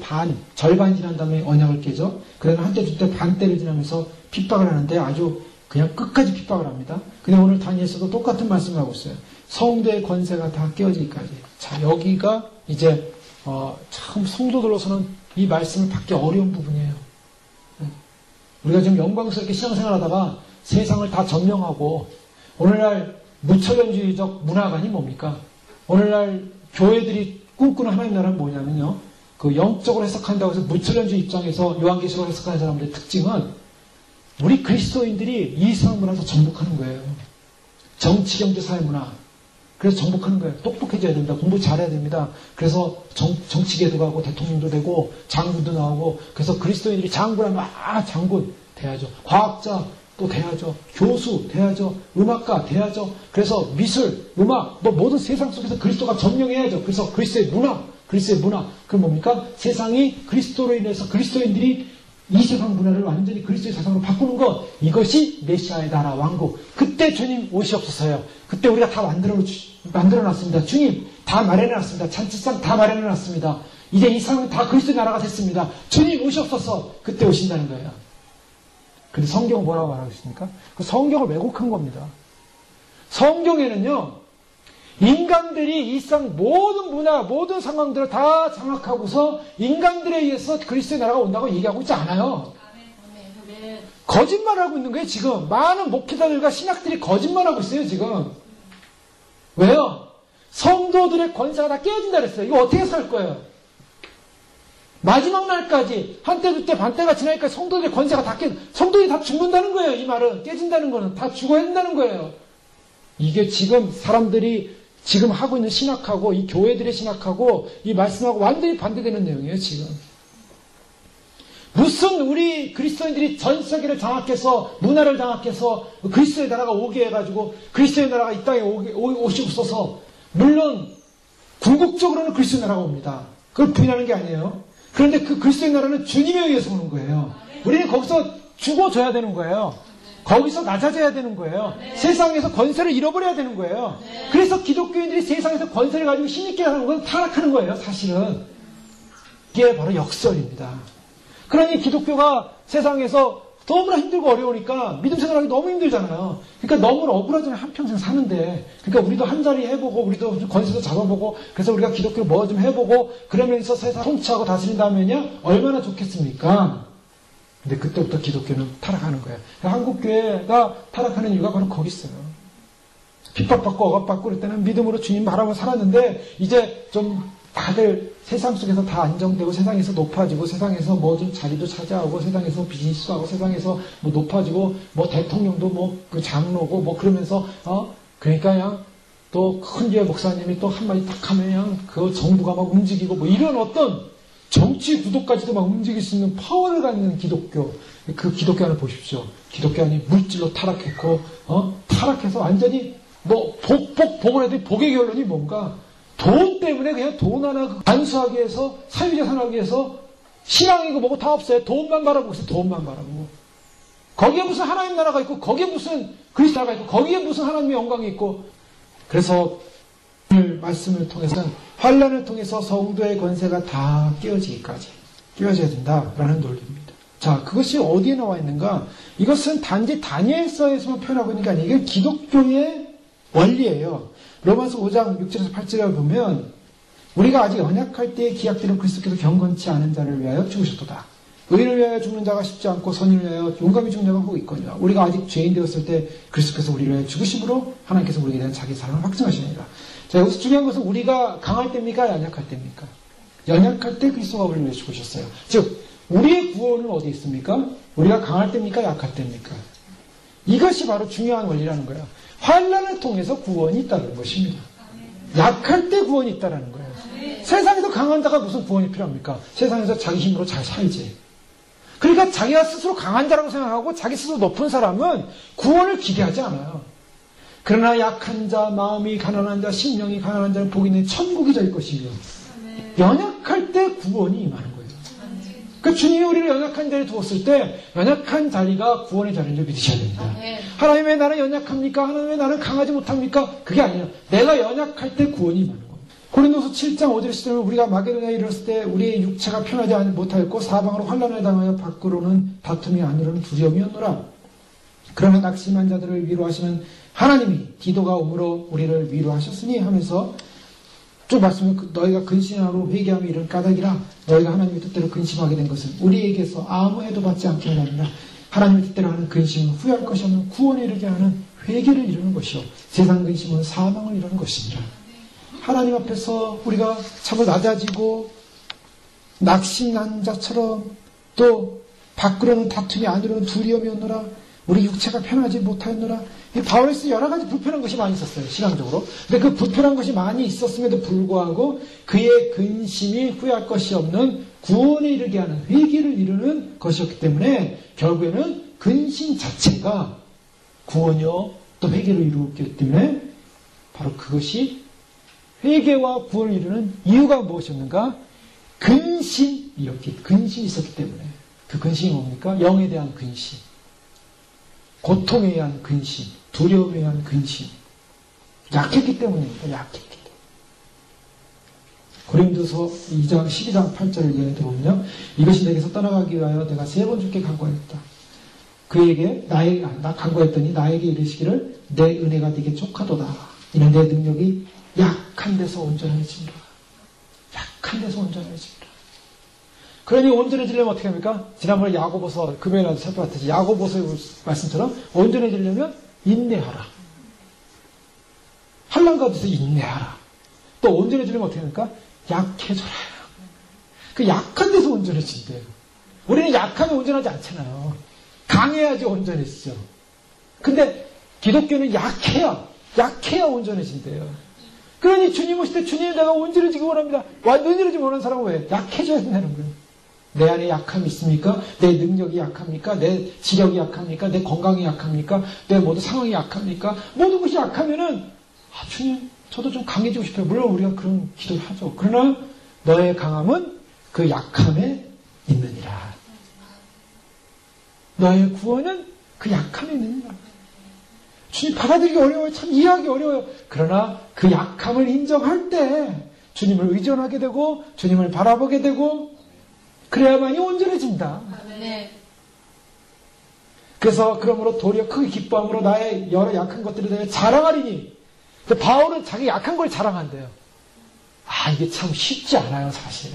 절반 지난 다음에 언약을 깨죠. 그러면 한때, 두때, 반때를 지나면서 핍박을 하는데 아주 그냥 끝까지 핍박을 합니다. 근데 오늘 다니엘서도 똑같은 말씀을 하고 있어요. 성도의 권세가 다 깨어지기까지. 자, 여기가 이제 참 성도들로서는 이 말씀을 받기 어려운 부분이에요. 우리가 지금 영광스럽게 신앙생활하다가 세상을 다 점령하고 오늘날 무처연주의적 문화관이 뭡니까? 오늘날 교회들이 꿈꾸는 하나님 나라는 뭐냐면요. 그 영적으로 해석한다고 해서 무처연주의 입장에서 요한계시록을 해석하는 사람들의 특징은 우리 그리스도인들이 이 세상 문화에서 정복하는 거예요. 정치, 경제, 사회 문화. 그래서 정복하는 거예요. 똑똑해져야 됩니다. 공부 잘해야 됩니다. 그래서 정치계도 가고 대통령도 되고 장군도 나오고 그래서 그리스도인들이 장군하면 장군 돼야죠. 과학자 또 돼야죠. 교수 돼야죠. 음악가 돼야죠. 그래서 미술, 음악 모든 세상 속에서 그리스도가 점령해야죠. 그래서 그리스도의 문화. 그럼 뭡니까? 세상이 그리스도로 인해서 그리스도인들이 이 세상 문화를 완전히 그리스도의 세상으로 바꾸는 것, 이것이 메시아의 나라 왕국. 그때 주님 오시옵소서요. 그때 우리가 다 만들어놨습니다. 주님 다 마련해놨습니다. 잔치상 다 마련해놨습니다. 이제 이 사람은 다 그리스도의 나라가 됐습니다. 주님 오시옵소서. 그때 오신다는 거예요. 근데 성경은 뭐라고 말하고 있습니까? 그 성경을 왜곡한 겁니다. 성경에는요, 인간들이 일상 모든 문화, 모든 상황들을 다 장악하고서 인간들에 의해서 그리스도의 나라가 온다고 얘기하고 있지 않아요. 거짓말하고 있는 거예요, 지금. 많은 목회자들과 신학들이 거짓말하고 있어요, 지금. 왜요? 성도들의 권세가 다 깨어진다 그랬어요. 이거 어떻게 살 거예요? 마지막 날까지, 한때, 두때, 반때가 지나니까 성도들의 권세가 다 성도들이 다 죽는다는 거예요, 이 말은. 깨진다는 거는. 다 죽어야 된다는 거예요. 이게 지금 사람들이 지금 하고 있는 신학하고 이 교회들의 신학하고 이 말씀하고 완전히 반대되는 내용이에요, 지금. 무슨 우리 그리스도인들이 전 세계를 장악해서 문화를 장악해서 그리스도의 나라가 오게 해가지고 그리스도의 나라가 이 땅에 오시옵소서. 물론 궁극적으로는 그리스도의 나라가 옵니다. 그걸 부인하는 게 아니에요. 그런데 그 그리스도의 나라는 주님에 의해서 오는 거예요. 우리는 거기서 죽어줘야 되는 거예요. 거기서 낮아져야 되는 거예요. 네. 세상에서 권세를 잃어버려야 되는 거예요. 네. 그래서 기독교인들이 세상에서 권세를 가지고 힘있게 하는 건 타락하는 거예요, 사실은. 이게 바로 역설입니다. 그러니 기독교가 세상에서 너무나 힘들고 어려우니까 믿음 생활하기 너무 힘들잖아요. 그러니까 너무 억울하잖아요, 한평생 사는데. 그러니까 우리도 한 자리 해보고 우리도 권세도 잡아보고 그래서 우리가 기독교 뭐 좀 해보고 그러면서 세상 통치하고 다스린다면요 얼마나 좋겠습니까? 근데 그때부터 기독교는 타락하는 거예요. 한국교회가 타락하는 이유가 바로 거기 있어요. 핍박받고 억압받고 그럴 때는 믿음으로 주님 바라보고 살았는데 이제 좀 다들 세상 속에서 다 안정되고 세상에서 높아지고 세상에서 뭐 좀 자리도 차지하고 세상에서 비즈니스도 하고 세상에서 뭐 높아지고 뭐 대통령도 뭐 그 장로고 뭐 그러면서 그러니까 그냥 또 큰 교회 목사님이 또 한마디 딱 하면 그냥 그 정부가 막 움직이고 뭐 이런 어떤 정치 구도까지도 막 움직일 수 있는 파워를 갖는 기독교. 그 기독교 안을 보십시오. 기독교 안이 물질로 타락했고, 타락해서 완전히 복을 해도 복의 결론이 뭔가? 돈 때문에 그냥 돈 하나 단수하기 위해서, 사유재산하기 위해서 신앙이고 뭐고 다 없어요. 돈만 바라보고 있어요. 돈만 바라보고. 거기에 무슨 하나님 나라가 있고, 거기에 무슨 그리스도 나라가 있고, 거기에 무슨 하나님의 영광이 있고. 그래서 오늘 말씀을 통해서는 환란을 통해서 성도의 권세가 다 깨어지기까지 깨어져야 된다라는 논리입니다. 자, 그것이 어디에 나와 있는가? 이것은 단지 다니엘서에서만 표현하고 있는 게 아니에요. 이게 기독교의 원리예요. 로마서 5장 6절에서 8절에 보면 우리가 아직 연약할 때에 기약되는 그리스도께서 경건치 않은 자를 위하여 죽으셨도다. 의인을 위하여 죽는 자가 쉽지 않고 선인을 위하여 용감히 죽는 자가 혹 있거니와 우리가 아직 죄인 되었을 때 그리스도께서 우리를 위하여 죽으심으로 하나님께서 우리에게 대한 자기 사랑을 확증하시느니라. 자, 여기서 중요한 것은 우리가 강할 때입니까? 연약할 때입니까? 연약할 때 그리스도가 우리를 위해 죽으셨어요. 즉, 우리의 구원은 어디 있습니까? 우리가 강할 때입니까? 약할 때입니까? 이것이 바로 중요한 원리라는 거예요. 환난을 통해서 구원이 있다는 것입니다. 약할 때 구원이 있다는 거예요. 세상에서 강한 자가 무슨 구원이 필요합니까? 세상에서 자기 힘으로 잘 살지. 그러니까 자기가 스스로 강한 자라고 생각하고 자기 스스로 높은 사람은 구원을 기대하지 않아요. 그러나 약한 자, 마음이 가난한 자, 심령이 가난한 자는 복이 있는 천국이 될 것이며 연약할 때 구원이 임하는 거예요. 그 주님이 우리를 연약한 자리에 두었을 때 연약한 자리가 구원의 자리인 줄 믿으셔야 됩니다. 하나님 왜 나는 연약합니까? 하나님 왜 나는 강하지 못합니까? 그게 아니에요. 내가 연약할 때 구원이 임하는 거예요. 고린도서 7장 5절에 시대면 우리가 마게도냐에 이르렀을 때 우리의 육체가 편하지 못하였고 사방으로 환난을 당하여 밖으로는 다툼이 안으로는 두려움이었노라. 그러나 낙심한 자들을 위로하시는 하나님이 디도가 오므로 우리를 위로하셨으니 하면서 쭉 말씀을 너희가 근신하로 회개하며 이런 까닭이라 너희가 하나님의 뜻대로 근심하게 된 것은 우리에게서 아무 해도 받지 않기는 아니라 하나님의 뜻대로 하는 근심은 후회할 것이 없는 구원에 이르게 하는 회개를 이루는 것이요 세상 근심은 사망을 이루는 것이니라. 하나님 앞에서 우리가 참으로 낮아지고 낙심난 자처럼 또 밖으로는 다툼이 안으로는 두려움이었노라. 우리 육체가 편하지 못하였노라. 바울에서 여러 가지 불편한 것이 많이 있었어요. 신앙적으로. 근데 그 불편한 것이 많이 있었음에도 불구하고 그의 근심이 후회할 것이 없는 구원에 이르게 하는 회개를 이루는 것이었기 때문에 결국에는 근심 자체가 구원이요 또 회개를 이루었기 때문에 바로 그것이 회개와 구원을 이루는 이유가 무엇이었는가? 근심이 있었기 때문에. 그 근심이 뭡니까? 영에 대한 근심. 고통에 의한 근심, 두려움에 의한 근심. 약했기 때문입니다. 약했기 때문에. 고린도서 2장 12장 8절을 예를 들어보면요. 이것이 내게서 떠나가기 위하여 내가 3번 주께 간구하였다. 그에게 나 간구했더니 나에게 이르시기를 내 은혜가 네게 족하도다. 이는 내 능력이 약한 데서 온전해진다. 약한 데서 온전해진다. 그러니 온전해지려면 어떻게 합니까? 지난번에 야고보서 금요일날도 살펴봤듯이 야고보서의 말씀처럼 온전해지려면 인내하라. 한란 가운데서 인내하라. 또 온전해지려면 어떻게 합니까? 약해져라. 그 약한 데서 온전해진대요. 우리는 약하면 온전하지 않잖아요. 강해야지 온전해지죠. 근데 기독교는 약해야 온전해진대요. 그러니 주님 오실 때 주님 내가 온전해지기 원합니다. 온전해지기 원하는 사람은 왜? 약해져야 된다는 거예요. 내 안에 약함이 있습니까? 내 능력이 약합니까? 내 지력이 약합니까? 내 건강이 약합니까? 내 모든 상황이 약합니까? 모든 것이 약하면은 주님 저도 좀 강해지고 싶어요. 물론 우리가 그런 기도를 하죠. 그러나 너의 강함은 그 약함에 있느니라. 너의 구원은 그 약함에 있느니라. 주님 받아들이기 어려워요. 참 이해하기 어려워요. 그러나 그 약함을 인정할 때 주님을 의존하게 되고 주님을 바라보게 되고 그래야만이 온전해진다. 그래서 그러므로 도리어 크게 기뻐함으로 나의 여러 약한 것들에 대해 자랑하리니. 바울은 자기 약한 걸 자랑한대요. 이게 참 쉽지 않아요, 사실.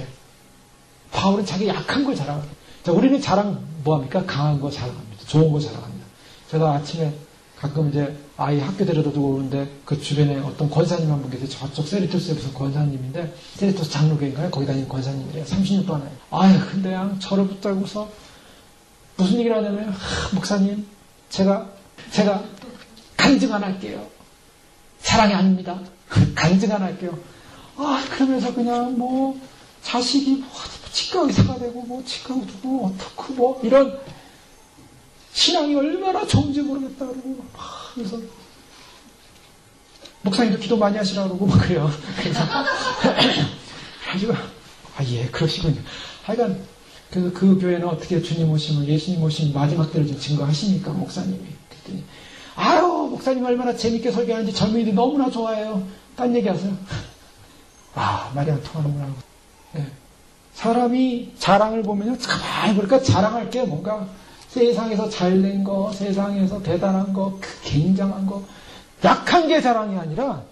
바울은 자기 약한 걸 자랑합니다. 자, 우리는 자랑 뭐합니까? 강한 거 자랑합니다. 좋은 거 자랑합니다. 제가 아침에 가끔 이제 아이 학교 데려다 두고 오는데 그 주변에 어떤 권사님 한 분 계세요. 저쪽 세리토스에 무슨 권사님인데 세리토스 장로교인가요? 거기 다니는 권사님이래요. 30년 동안. 근데 그냥 저를 붙들고서 무슨 얘기를 하냐면 목사님 제가 간증 안 할게요. 사랑이 아닙니다. 간증 안 할게요. 그러면서 그냥 자식이 치과 의사가 되고 치과 두고 어떻고 이런 신앙이 얼마나 좋은지 모르겠다 그러고 그래서 목사님도 기도 많이 하시라고 그러고 그래요. 그래서 가지고 예 그러시군요. 하여간 그 교회는 어떻게 주님 오심을 예수님 오심 마지막 때를 좀 증거하십니까 목사님이? 그랬더니 목사님 얼마나 재밌게 설교하는지 젊은이들이 너무나 좋아해요. 딴 얘기하세요. 말이 안 통하는구나. 네. 사람이 자랑을 보면요 가만히 보니까 자랑할 게 뭔가 세상에서 잘된 거, 세상에서 대단한 거, 굉장한 거, 약한 게 자랑이 아니라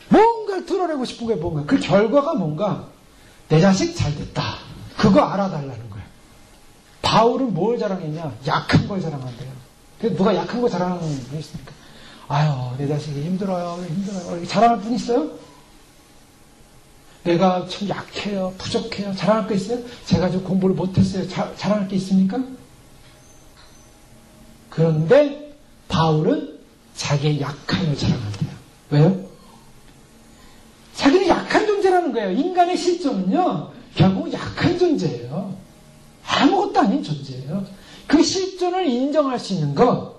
뭔가를 드러내고 싶은 게 뭔가. 그 결과가 뭔가 내 자식 잘됐다. 그거 알아달라는 거예요. 바울은 뭘 자랑했냐? 약한 걸 자랑한대요. 누가 약한 거 자랑하는 분 있습니까? 내 자식이 힘들어요. 자랑할 분 있어요? 내가 참 약해요. 부족해요. 자랑할 거 있어요? 제가 좀 공부를 못했어요. 자랑할 게 있습니까? 그런데 바울은 자기의 약함을 자랑한대요. 왜요? 자기는 약한 존재라는 거예요. 인간의 실존은요, 결국 약한 존재예요. 아무것도 아닌 존재예요. 그 실존을 인정할 수 있는 것,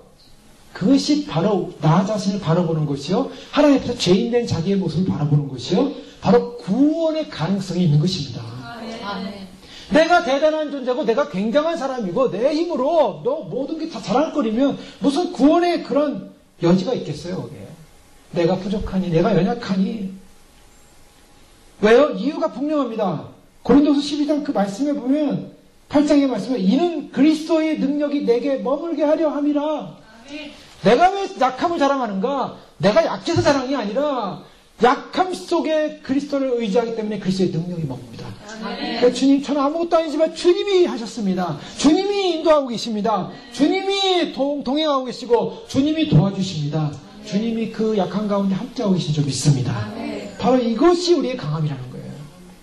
그것이 바로 나 자신을 바라보는 것이요, 하나님 앞에서 죄인된 자기의 모습을 바라보는 것이요, 바로 구원의 가능성이 있는 것입니다. 내가 대단한 존재고 내가 굉장한 사람이고 내 힘으로 모든 게 다 자랑거리면 무슨 구원의 그런 여지가 있겠어요, 거기에. 내가 부족하니, 내가 연약하니. 왜요? 이유가 분명합니다. 고린도서 12장 그 말씀에 보면 8장의 말씀에 이는 그리스도의 능력이 내게 머물게 하려 함이라. 내가 왜 약함을 자랑하는가? 내가 약해서 자랑이 아니라 약함 속에 그리스도를 의지하기 때문에 그리스도의 능력이 머뭅니다. 그러니까 주님, 저는 아무것도 아니지만 주님이 하셨습니다. 주님이 인도하고 계십니다. 주님이 동행하고 계시고 주님이 도와주십니다. 주님이 그 약한 가운데 함께하고 계신 줄 믿습니다. 바로 이것이 우리의 강함이라는 거예요.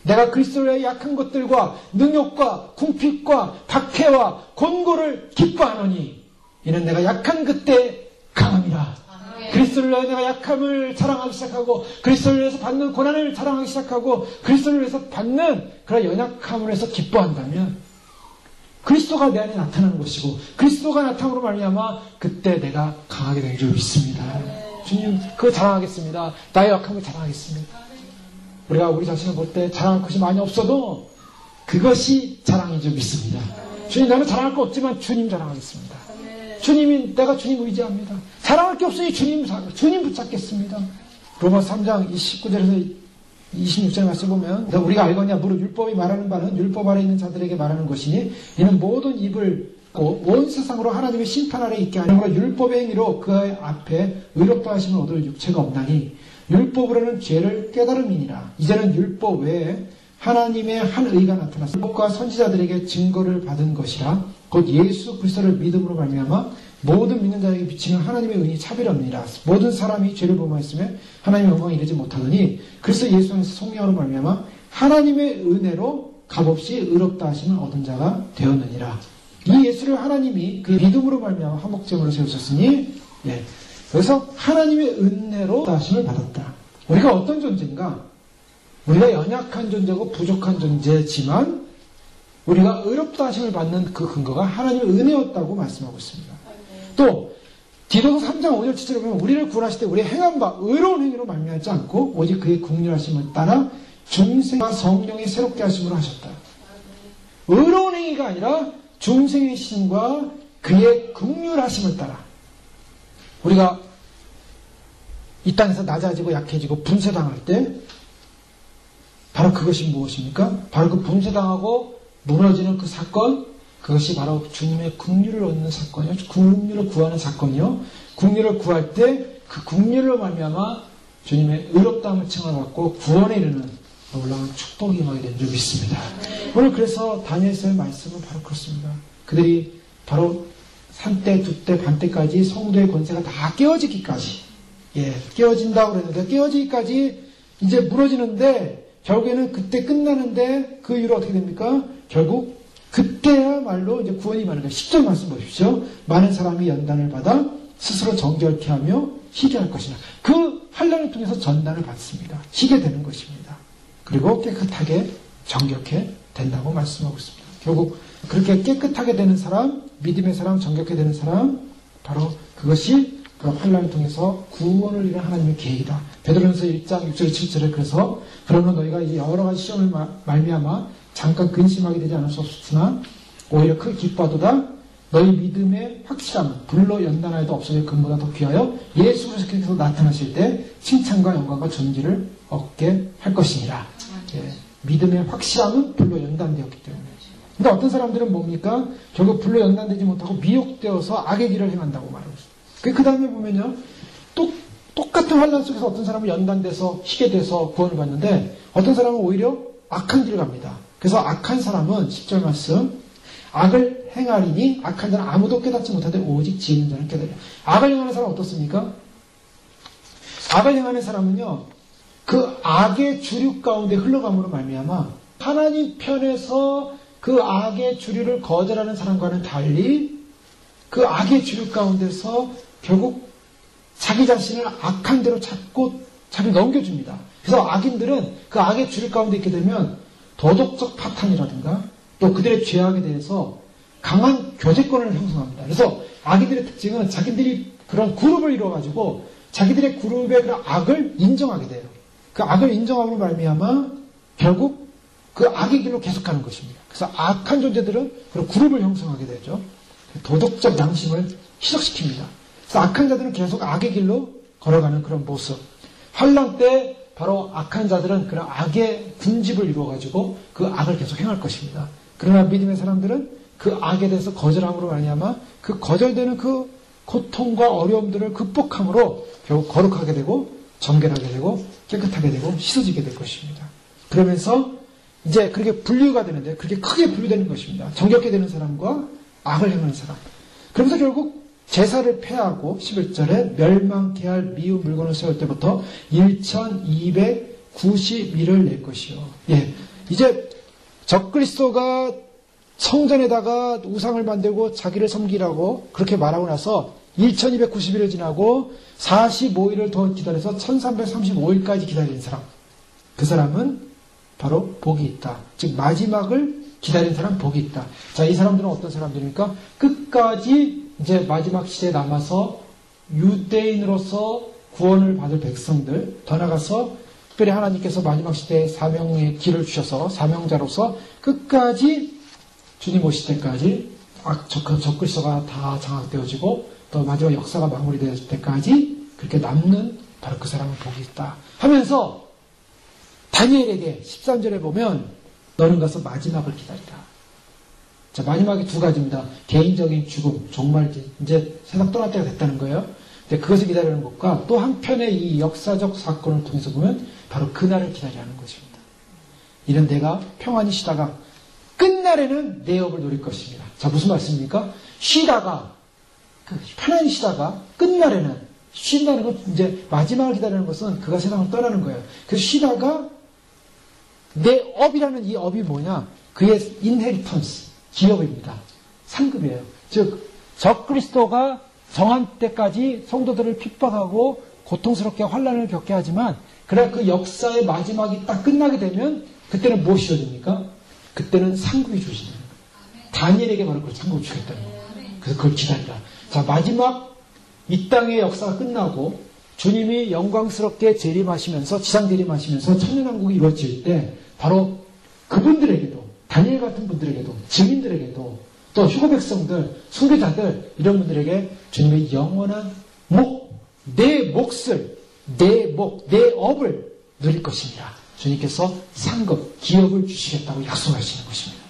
내가 그리스도의 약한 것들과 능력과 궁핍과 박해와 곤고를 기뻐하노니 이는 내가 약한 그때 강함이라. 그리스도를 위해 내가 약함을 자랑하기 시작하고 그리스도를 위해서 받는 고난을 자랑하기 시작하고 그리스도를 위해서 받는 그런 연약함을 해서 기뻐한다면 그리스도가 내 안에 나타나는 것이고 그리스도가 나타남으로 말미암아 그때 내가 강하게 된 줄 믿습니다. 주님 그거 자랑하겠습니다. 나의 약함을 자랑하겠습니다. 우리가 우리 자신을 볼 때 자랑할 것이 많이 없어도 그것이 자랑인 줄 믿습니다. 주님 나는 자랑할 거 없지만 주님 자랑하겠습니다. 내가 주님 의지합니다. 사랑할 게 없으니 주님 붙잡겠습니다. 로마서 3장 19절에서 26절에 말씀 보면 우리가 알거냐 무릇 율법이 말하는 바는 율법 아래 있는 자들에게 말하는 것이니 이는 모든 입을 온 세상으로 하나님의 심판 아래 있게 하려고 율법의 행위로 그 앞에 의롭다 하심을 얻을 육체가 없나니 율법으로는 죄를 깨달음이니라. 이제는 율법 외에 하나님의 한 의가 나타났으니 율법과 선지자들에게 증거를 받은 것이라. 곧 예수 그리스도를 믿음으로 말미암아 모든 믿는 자에게 비치는 하나님의 은이 차별없느니라. 모든 사람이 죄를 범하였으면 하나님의 영광에 이르지 못하더니 그리스도 예수 안에서 성령으로 말미암아 하나님의 은혜로 값없이 의롭다 하심을 얻은 자가 되었느니라. 이 예수를 하나님이 그 믿음으로 말미암아 화목제물로 세우셨으니 그래서 하나님의 은혜로 하심을 받았다. 우리가 어떤 존재인가? 우리가 연약한 존재고 부족한 존재지만 우리가 의롭다 하심을 받는 그 근거가 하나님의 은혜였다고 말씀하고 있습니다. 또 디도서 3장 5절 7절에 보면 우리를 구원하실 때 우리의 행한 바 의로운 행위로 말미암지 않고 오직 그의 긍휼하심을 따라 중생과 성령이 새롭게 하심으로 하셨다. 의로운 행위가 아니라 중생의 신과 그의 긍휼하심을 따라 우리가 이 땅에서 낮아지고 약해지고 분쇄당할 때 바로 그것이 무엇입니까? 바로 그 분쇄당하고 무너지는 그 사건, 그것이 바로 주님의 긍휼을 얻는 사건이요, 긍휼을 구하는 사건이요. 긍휼을 구할 때 그 긍휼로 말미암아 주님의 의롭다함을 칭함받고 구원에 이르는 놀라운 축복이 임하게 된 줄 믿습니다. 오늘 그래서 다니엘서의 말씀은 바로 그렇습니다. 그들이 바로 산때, 두때, 반때까지 성도의 권세가 다 깨어지기까지, 깨어진다고 그랬는데 깨어지기까지 이제 무너지는데 결국에는 그때 끝나는데 그 이후로 어떻게 됩니까? 결국 그때야말로 이제 구원이 임하는 거예요. 10절 말씀 보십시오. 많은 사람이 연단을 받아 스스로 정결케 하며 희게 할 것이나 그 환난을 통해서 전단을 받습니다. 희게 되는 것입니다. 그리고 깨끗하게 정결케 된다고 말씀하고 있습니다. 결국 그렇게 깨끗하게 되는 사람, 믿음의 사람, 정결케 되는 사람, 바로 그것이 그런 환난을 통해서 구원을 이룬 하나님의 계획이다. 베드로전서 1장 6절 7절에 그래서 그러면 너희가 이제 여러 가지 시험을 말미암아 잠깐 근심하게 되지 않을 수 없으나 오히려 크 기뻐하도다. 너희 믿음의 확실함은 불로 연단하여도 없어질 금보다 더 귀하여 예수 그리스도께서 나타나실 때 칭찬과 영광과 존귀를 얻게 할 것이니라. 믿음의 확실함은 불로 연단되었기 때문에. 근데 어떤 사람들은 뭡니까? 결국 불로 연단되지 못하고 미혹되어서 악의 길을 행한다고 말하고 있어요. 그 다음에 보면요. 똑같은 환난 속에서 어떤 사람은 연단돼서 희게 돼서 구원을 받는데 어떤 사람은 오히려 악한 길을 갑니다. 그래서 악한 사람은 10절 말씀 악을 행하리니 악한 자는 아무도 깨닫지 못하되 오직 지혜있는 자는 깨달으려. 악을 행하는 사람은 어떻습니까? 악을 행하는 사람은요. 그 악의 주류 가운데 흘러감으로 말미암아 하나님 편에서 그 악의 주류를 거절하는 사람과는 달리 그 악의 주류 가운데서 결국 자기 자신을 악한 대로 잡고 자기를 넘겨줍니다. 그래서 악인들은 그 악의 주류 가운데 있게 되면 도덕적 파탄이라든가 또 그들의 죄악에 대해서 강한 교제권을 형성합니다. 그래서 악인들의 특징은 자기들이 그런 그룹을 이루어가지고 자기들의 그룹의 그런 악을 인정하게 돼요. 그 악을 인정함으로 말미암아 결국 그 악의 길로 계속가는 것입니다. 그래서 악한 존재들은 그런 그룹을 형성하게 되죠. 도덕적 양심을 희석시킵니다. 그래서 악한 자들은 계속 악의 길로 걸어가는 그런 모습. 환난 때 바로 악한 자들은 그런 악의 군집을 이루어가지고 그 악을 계속 행할 것입니다. 그러나 믿음의 사람들은 그 악에 대해서 거절함으로 말미암아 그 거절되는 그 고통과 어려움들을 극복함으로 결국 거룩하게 되고 정결하게 되고 깨끗하게 되고 씻어지게 될 것입니다. 그러면서 이제 그렇게 분류가 되는데 그렇게 크게 분류되는 것입니다. 정결케 되는 사람과 악을 행하는 사람. 그러면서 결국 제사를 폐하고 11절에 멸망케 할 미운 물건을 세울 때부터 1290일을 낼 것이요. 이제 적그리스도가 성전에다가 우상을 만들고 자기를 섬기라고 그렇게 말하고 나서 1290일을 지나고 45일을 더 기다려서 1335일까지 기다린 사람. 그 사람은 바로 복이 있다. 즉 마지막을 기다린 사람 복이 있다. 자, 이 사람들은 어떤 사람들입니까? 끝까지 이제 마지막 시대에 남아서 유대인으로서 구원을 받을 백성들, 더 나아가서 특별히 하나님께서 마지막 시대에 사명의 길을 주셔서 사명자로서 끝까지 주님 오실 때까지 적그리스도가 다 장악되어지고 또 마지막 역사가 마무리될 때까지 그렇게 남는 바로 그 사람은 복이 있다 하면서 다니엘에게 13절에 보면 너는 가서 마지막을 기다리라. 자, 마지막이 두 가지입니다. 개인적인 죽음, 정말 이제 세상 떠날 때가 됐다는 거예요. 근데 그것을 기다리는 것과 또 한편의 이 역사적 사건을 통해서 보면 바로 그날을 기다리라는 것입니다. 이는 내가 평안히 쉬다가 끝날에는 내 업을 누릴 것입니다. 자, 무슨 말씀입니까? 쉬다가 편안히 쉬다가 끝날에는 쉰다는 건 이제 마지막을 기다리는 것은 그가 세상을 떠나는 거예요. 그래서 쉬다가 내 업이라는 이 업이 뭐냐? 그의 인헤리턴스, 기업입니다. 상급이에요. 즉 적그리스도가 정한 때까지 성도들을 핍박하고 고통스럽게 환난을 겪게 하지만 그러나 그 역사의 마지막이 딱 끝나게 되면 그때는 무엇이 주어집니까? 그때는 상급이 주어지는 거예요. 다니엘에게 바로 그 상급을 주겠다는 거예요. 그래서 그걸 기다리라. 자, 마지막 이 땅의 역사가 끝나고 주님이 영광스럽게 재림하시면서 지상 재림하시면서 천년왕국이 이루어질 때 바로 그분들에게도 다니엘 같은 분들에게도 증인들에게도 또 휴거 백성들, 순교자들 이런 분들에게 주님의 영원한 내 몫을 내 업을 누릴 것입니다. 주님께서 상급, 기업을 주시겠다고 약속하시는 것입니다.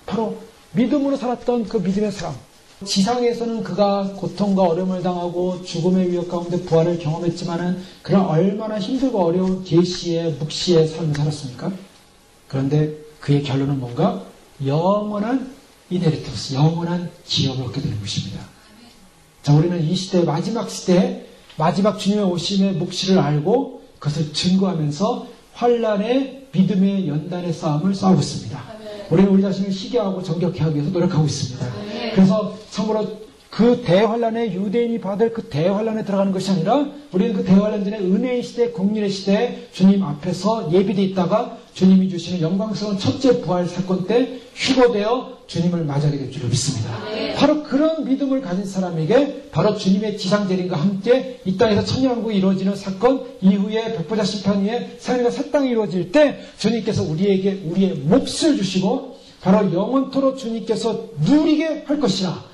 바로 믿음으로 살았던 그 믿음의 사람. 지상에서는 그가 고통과 어려움을 당하고 죽음의 위협 가운데 부활을 경험했지만은 그런 얼마나 힘들고 어려운 계시의 묵시의 삶을 살았습니까? 그런데 그의 결론은 뭔가? 영원한 이네리턴스, 영원한 기업을 얻게 되는 것입니다. 자, 우리는 이 시대, 마지막 시대에 마지막 주님의 오심의 묵시를 알고 그것을 증거하면서 환란의 믿음의 연단의 싸움을 싸우고 있습니다. 우리는 우리 자신을 희귀하고 정결케 하기 위해서 노력하고 있습니다. 그래서 참으로 그 대환란에 유대인이 받을 그 대환란에 들어가는 것이 아니라 우리는 그 대환란 전에 은혜의 시대, 공륜의 시대에 주님 앞에서 예비되어 있다가 주님이 주시는 영광스러운 첫째 부활 사건 때 휴거되어 주님을 맞이하게 될 줄을 믿습니다. 바로 그런 믿음을 가진 사람에게 바로 주님의 지상재림과 함께 이 땅에서 천년왕국이 이루어지는 사건 이후에 백보자 심판 후에 하늘과 새 땅이 이루어질 때 주님께서 우리에게 우리의 몫을 주시고 바로 영원토록 주님께서 누리게 할 것이라.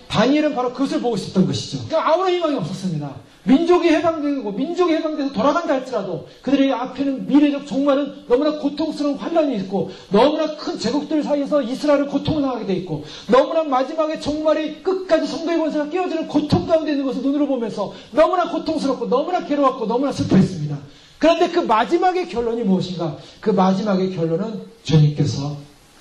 다니엘은 바로 그것을 보고 있었던 것이죠. 그러니까 아무런 희망이 없었습니다. 민족이 해방돼서 돌아간다 할지라도 그들의 앞에는 미래적 종말은 너무나 고통스러운 환란이 있고 너무나 큰 제국들 사이에서 이스라엘은 고통을 당하게 돼 있고 너무나 마지막에 종말이 끝까지 성도의 권세가 깨어지는 고통 가운데 있는 것을 눈으로 보면서 너무나 고통스럽고 너무나 괴로웠고 너무나 슬퍼했습니다. 그런데 그 마지막의 결론이 무엇인가? 그 마지막의 결론은 주님께서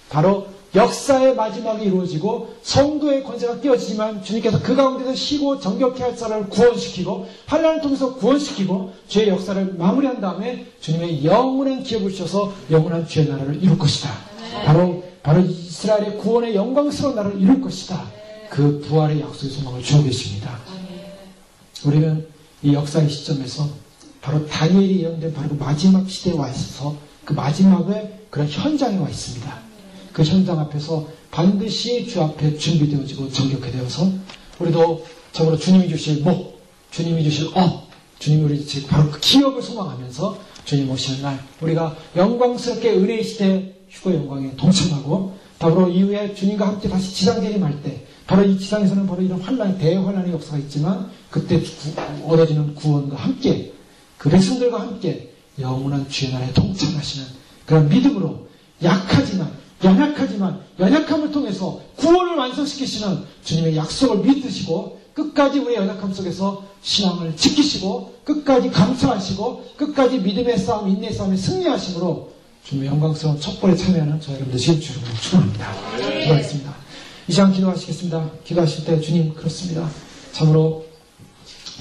바로 역사의 마지막이 이루어지고 성도의 권세가 깨어지지만 주님께서 그 가운데서 쉬고 정결케 할 사람을 구원시키고 환난을 통해서 구원시키고 죄의 역사를 마무리한 다음에 주님의 영원한 기업을 주셔서 영원한 주의 나라를 이룰 것이다. 바로 이스라엘의 구원의 영광스러운 나라를 이룰 것이다. 그 부활의 약속의 소망을 주고 계십니다. 우리는 이 역사의 시점에서 바로 다니엘이 예언된 바로 그 마지막 시대에 와 있어서 그 마지막의 그런 현장에 와 있습니다. 그 현장 앞에서 반드시 주 앞에 준비되어지고 정결케 되어서 우리도 참으로 주님이 주실 주님이 주실 주님이 우리 바로 그 기업을 소망하면서 주님 오시는 날 우리가 영광스럽게 은혜의 시대 휴거 영광에 동참하고 바로 이후에 주님과 함께 다시 지상 재림할 때 바로 이 지상에서는 바로 이런 대환란의 역사가 있지만 그때 얻어지는 구원과 함께 그 백성들과 함께 영원한 주의 나라에 동참하시는 그런 믿음으로 연약함을 통해서 구원을 완성시키시는 주님의 약속을 믿으시고 끝까지 우리의 연약함 속에서 신앙을 지키시고 끝까지 감사하시고 끝까지 믿음의 싸움, 인내의 싸움에 승리하심으로 주님의 영광스러운 첩보에 참여하는 저희 여러분들 지금 주님을 축원합니다. 기도하겠습니다. 이 시간 기도하시겠습니다. 기도하실 때 주님 그렇습니다. 참으로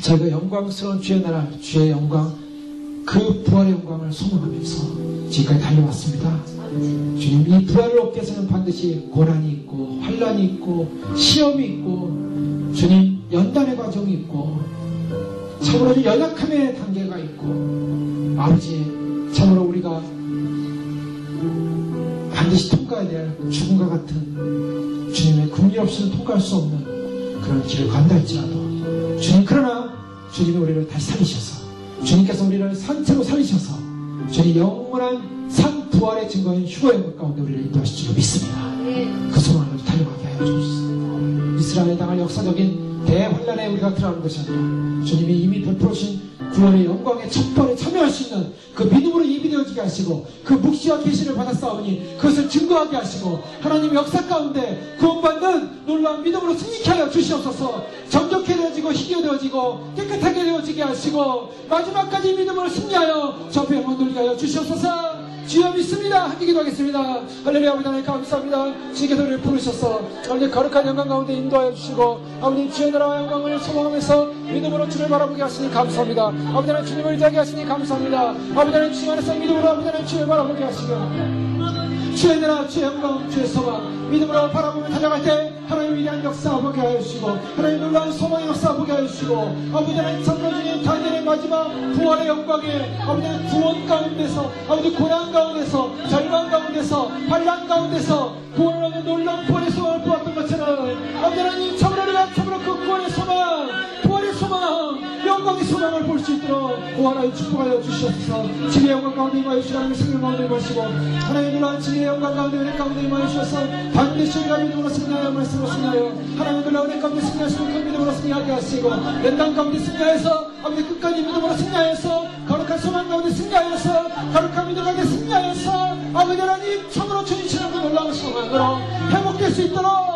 저희가 영광스러운 주의 나라, 주의 영광, 그 부활의 영광을 소망하면서 지금까지 달려왔습니다. 주님, 이 부활을 얻기 위해서는 반드시 고난이 있고 환난이 있고 시험이 있고 주님 연단의 과정이 있고 참으로 연약함의 단계가 있고 아버지 참으로 우리가 반드시 통과해야 될 죽음과 같은 주님의 긍휼 없이는 통과할 수 없는 그런 길을 간다 할지라도 주님 그러나 주님이 우리를 다시 살리셔서 주님께서 우리를 산채로 살리셔서 주님 영원한 산 부활의 증거인 휴거의 것 가운데 우리를 인도하실 줄 믿습니다. 그 소망을 달려갑니다. 이스라엘 당할 역사적인 대환란에 우리가 들어가는 것이 아니라 주님이 이미 베풀어주신 구원의 영광의 척벌에 참여할 수 있는 그 믿음으로 예비되어지게 하시고 그 묵시와 계시를 받았사오니 그것을 증거하게 하시고 하나님 역사 가운데 구원받는 놀라운 믿음으로 승리케 하여 주시옵소서. 정결케 되어지고 희게 되어지고 깨끗하게 되어지게 하시고 마지막까지 믿음으로 승리하여 저 앞에 영광 돌리게 하여 주시옵소서. 주여 믿습니다. 함께 기도하겠습니다. 할렐루야. 아버지 하나님 감사합니다. 주님께서 우리를 부르셔서 아버지 거룩한 영광 가운데 인도하여 주시고 아버지 주의 나라와 영광을 소망하면서 믿음으로 주를 바라보게 하시니 감사합니다. 아버지 하나님 주님을 의지하게 하시니 감사합니다. 아버지 하나님 주님 안에서 믿음으로 아버지 하나님 주를 바라보게 하시고 주의 나라 주의 영광 주의 소망 믿음으로 바라보며 달려갈 때 하나님 위대한 역사 보게 하여 주시고 하나님 놀라운 소망의 역사 보게 하여 주시고 아버지 하나님 참여주님 다니엘의 마지막 부활의 영광에 아버지 하나님 구원 가운데서 아버지 고난 가운데서 절망 가운데서 환난 가운데서 구원을 얻는 놀라운 부활의 소망을 보았던 것처럼 아버지 하나님 참으로 그 구원의 소망 부활의 소망 영광의 소망을 볼 수 있도록 하나님 축복하여 주시옵소서. 주의 영광 가운데 임하여 주시고 하나님의 생명 가운데 임하시고 하나님 놀라운 주의 영광 가운데 은혜 가운데 임하여 주셔서 반드시 우리가 믿음으로 승리하여 말씀으로 승리하여 하나님 놀라운 은혜 가운데 승리하시고 그 믿음으로 승리하게 하시고 연단 가운데 승리하여서 아버지 끝까지 믿음으로 승리하여서 거룩한 소망 가운데 승리하여서 거룩한 믿음 가운데 승리하여서 아버지 하나님 참으로 주님처럼 그 놀라운 소망으로 회복될 수 있도록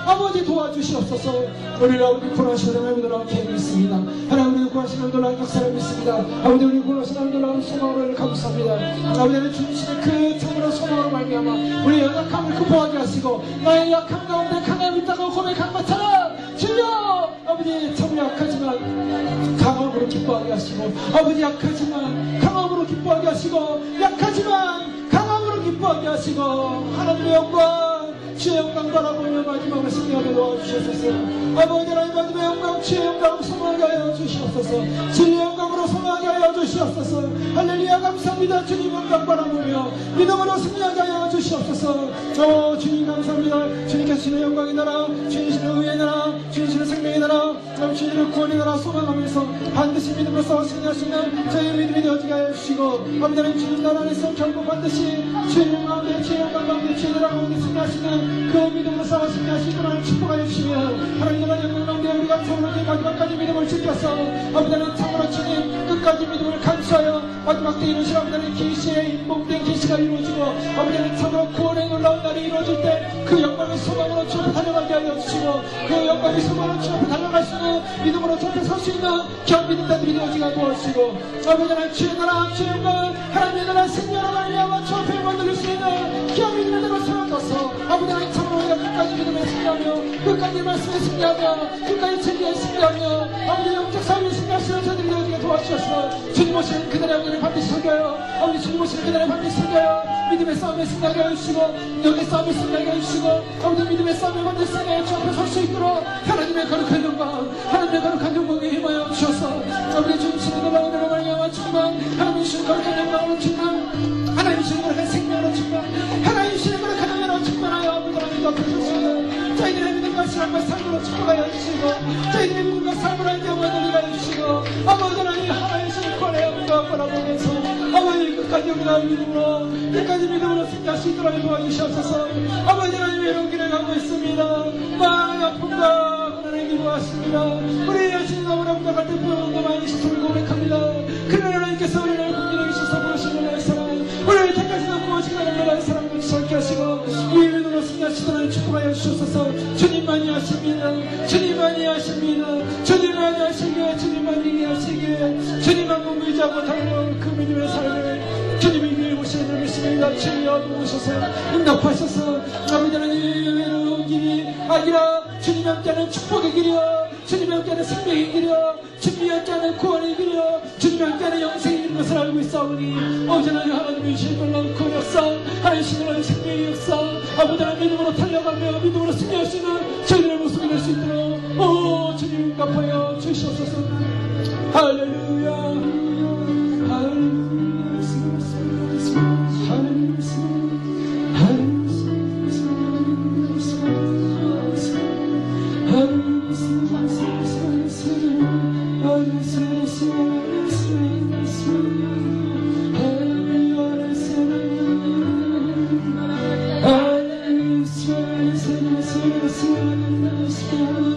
아버지 도와주시옵소서. 우리를 아버지 구원하시는 하나님 놀라운 계획을 믿습니다. 하나님 우리를 구원하시는 놀라운 역사를 믿습니다. 아버지 우리를 구원하시는 놀라운 소망으로 감사합니다. 아버지는 주님의 그 참으로 소망으로 말미암아 우리의 연약함을 극복하게 하시고 나의 약함 가운데 강함이 있다고 고백한 것처럼 주여 아버지 참 약하지만 강함으로 기뻐하게 하시고 아버지 약하지만 강함으로 기뻐하게 하시고 약하지만 강함으로 기뻐하게 하시고 하나님의 영광 주의 영광 바라보며 마지막을 승리하게 도와주시옵소서. 아버지 하나님 마지막의 영광 주의 영광 소망하게 하여 주시옵소서. 주의 영광으로 소망하게 하여 주시옵소서. 할렐루야 감사합니다. 주님 영광 바라보며 믿음으로 승리하게 하여 주시옵소서. 주님 감사합니다. 주님께서 주의 영광의 나라 주님의 의의 나라 주님의 생명의 나라 주님의 구원의 나라 소망하면서 반드시 믿음으로 싸워 승리할 수 있는 저희의 믿음이 되어지게 하여 주시고 아버지 하나님 주님 나라 안에서 결국 반드시 주의 영광 가운데 주의 영광 가운데 주의 나라 가운데 승리할 수 있는 그 믿음으로 싸워 승리할 수 있도록 하나님 축복하여 주시며 하나님 나라 영광 가운데 우리가 참으로 마지막까지 믿음을 지켜서 아버지 하나님 참으로 주님 끝까지 믿음을 간수하여 마지막 때 이루신 아버지 하나님 계시의 인봉된 계시가 이루어지고 아버지 하나님 참으로 구원의 놀라운 날이 이루어질 때 그 영광의 소망으로 주 앞에 달려가게 하여 주시고 그 영광의 소망으로 주 앞에 달려갈 수 있는 믿음으로 주 앞에 설 수 있는 귀한 믿음자들이 되어지게 도와주시고 아버지 하나님 주의 나라 주의 영광 하나님의 나라 생명으로 말미암아 주 앞에 만들 수 있는 귀한 믿음자들로 세워져서 아버지 하나님 참으로 우리가 끝까지 믿음에 승리하며 끝까지 말씀에 승리하며 끝까지 진리에 승리하며 아버지 영적 삶에 승리하시는 저들이 되어지게 도와주셔서 주님 오시는 그날의 영광을 반드시 섬겨요. 아버지 주님 오시는 그날에 반드시 섬겨요. 믿음의 싸움에 승리하게 해주시고 영의 싸움에 승리하게 해주시고 아버지 믿음의 싸움에 반드시 승리하여 주 앞에 설 수 있도록 하나님의 거룩한 영광 하나님의 거룩한 영광에 임하여 주셔서 아버지 주님 주는 놀라운 은혜로 말미암아 충만 하나님 주신 거룩한 영광으로 충만 하나님 주신 거룩한 생명으로 충만 하나님 주시는 거룩한 영광으로 충만하여 아버지 하나님 앞에 서시고 저희들의 믿음과 신앙과 삶으로 축복하여 주시고 저희들의 믿음과 삶으로 영광을 돌리게 해주시고 아버지 하나님 주신 구원의 영광 바라보면서 아버지 끝까지 우리가 끝까지 믿음으로 승리할 수 있도록 도와주시옵소서. 아버지 하나님 외로운 길을 가고 있습니다. 많은 아픔과 고난을 기도하십니다. 우리 여신이 너무나 부족할 때 부여운도 많이 시소를 고백합니다. 그러나 하나님께서 우리를 국민에게 주셔서 부르시는 나의 사랑 우리를 택하시는 무엇인가를 나의 사랑을 지속케 하시고 이 믿음으로 승리하시도록 축복하여 주셔서 주님만이 하십니다. 주님만이 하십니다. 주님만이 하시기에 주님만이 하시기에 주님만 의지하고 달려올 그 믿음의 삶을 주님이 위해 오시는 줄 믿습니다. 주여 도우셔서 응답하셔서 아버지 하나님 외로운 길이 아니라 주님 함께하는 축복의 길이여 주님 함께하는 생명의 길이여 주님 함께하는 구원의 길이여 주님 함께하는 영생의 길인 것을 알고 있사오니 아버지 하나님의 주신 놀라운 그 역사 하나님 신의 생명의 역사 아버지 하나님 믿음으로 달려가며 믿음으로 승리할 수 있는 저희들의 모습이 될 수 있도록 주님 응답하여 주시옵소서. 할렐루야 할렐루야 Spirit.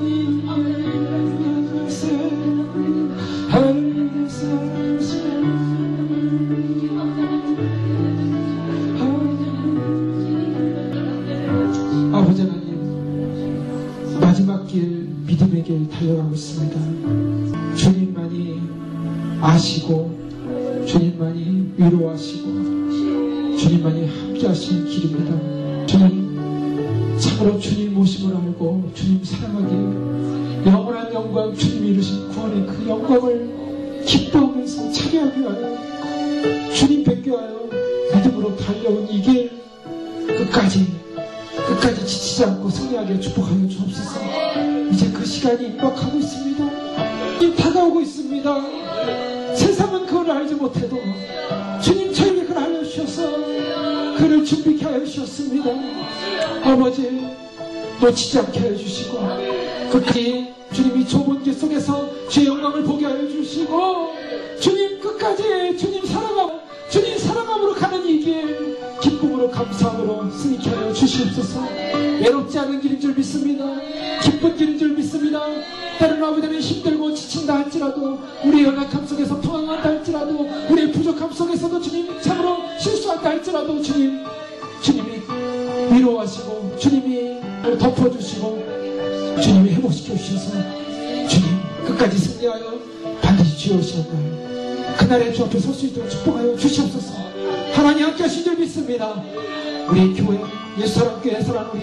달려가고 있습니다. 주님만이 아시고 주님만이 위로하시고 주님만이 함께 하시는 길입니다. 주님, 참으로 주님 모심을 알고 주님 사랑하기에 영원한 영광, 주님이 이루신 구원의 그 영광을 기뻐하면서 찬양하기 위하여 주님 뵙기 위하여 믿음으로 달려온 이 길 끝까지 지치지 않고 승리하게 축복하여 주옵소서. 이제 그 시간이 임박하고 있습니다. 다가오고 있습니다. 세상은 그걸 알지 못해도 주님 저에게 그걸 알려주셔서 그를 준비케 하여 주셨습니다. 아버지, 놓치지 않게 하여 주시고 끝까지 주님이 좁은 길 속에서 주의 영광을 보게 하여 주시고 주님 끝까지 주님 사랑함으로 가는 이 길 기쁨으로 감사함으로 승리케 하여 주시옵소서. 외롭지 않은 길인 줄 믿습니다. 기쁜 길인 줄 믿습니다. 때로는 아버지는 힘들고 지친다 할지라도 우리의 연약함 속에서 평안한다 할지라도 우리의 부족함 속에서도 주님 참으로 실수한다 할지라도 주님이 위로하시고 주님이 덮어주시고 주님이 회복시켜 주셔서 주님 끝까지 승리하여 반드시 주여 오시는 날 그날의 주 앞에 설 수 있도록 축복하여 주시옵소서. 하나님 함께 하신 줄 믿습니다. 우리 교회 예수사랑교회 사랑 우리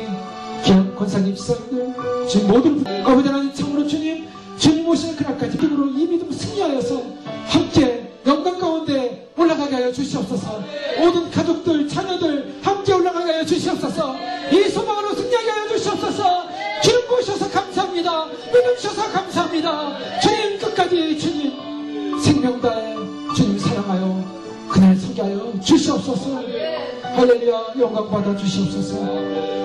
귀한 권사님 지사님들 주님 모든 아버지 하나님 참으로 주님 오시는 그날까지 믿음으로 이 믿음 승리하여서 함께 영광 가운데 올라가게 하여 주시옵소서. 모든 가족들 자녀들 함께 올라가게 하여 주시옵소서. 이 소망으로 승리하게 하여 주시옵소서. 주님 보셔서 감사합니다. 믿음 주셔서 감사합니다. 주님 끝까지 주님 생명 다해 주님 사랑하여 그날 서게 하여 주시옵소서. 할렐루야. 영광 받아 주시옵소서.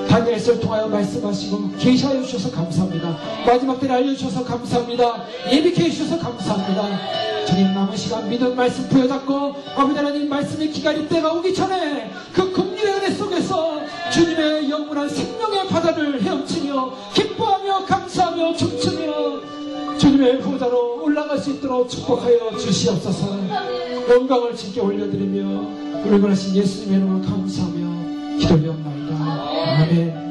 다니엘서를 통하여 말씀하시고 계시하여 주셔서 감사합니다. 마지막 때를 알려주셔서 감사합니다. 예비케 해주셔서 감사합니다. 주님 남은 시간 믿음 말씀 부여잡고 아버지 하나님 말씀의 기다릴 때가 오기 전에 그 긍휼의 은혜 속에서 주님의 영원한 생명의 바다를 헤엄치며 기뻐하며 감사하며 춤추며 주님의 보좌로 올라갈 수 있도록 축복하여 주시옵소서. 영광을 주께 올려드리며 우리 원하신 예수님의 이름으로 감사하며 기도하옵나이다. 아멘.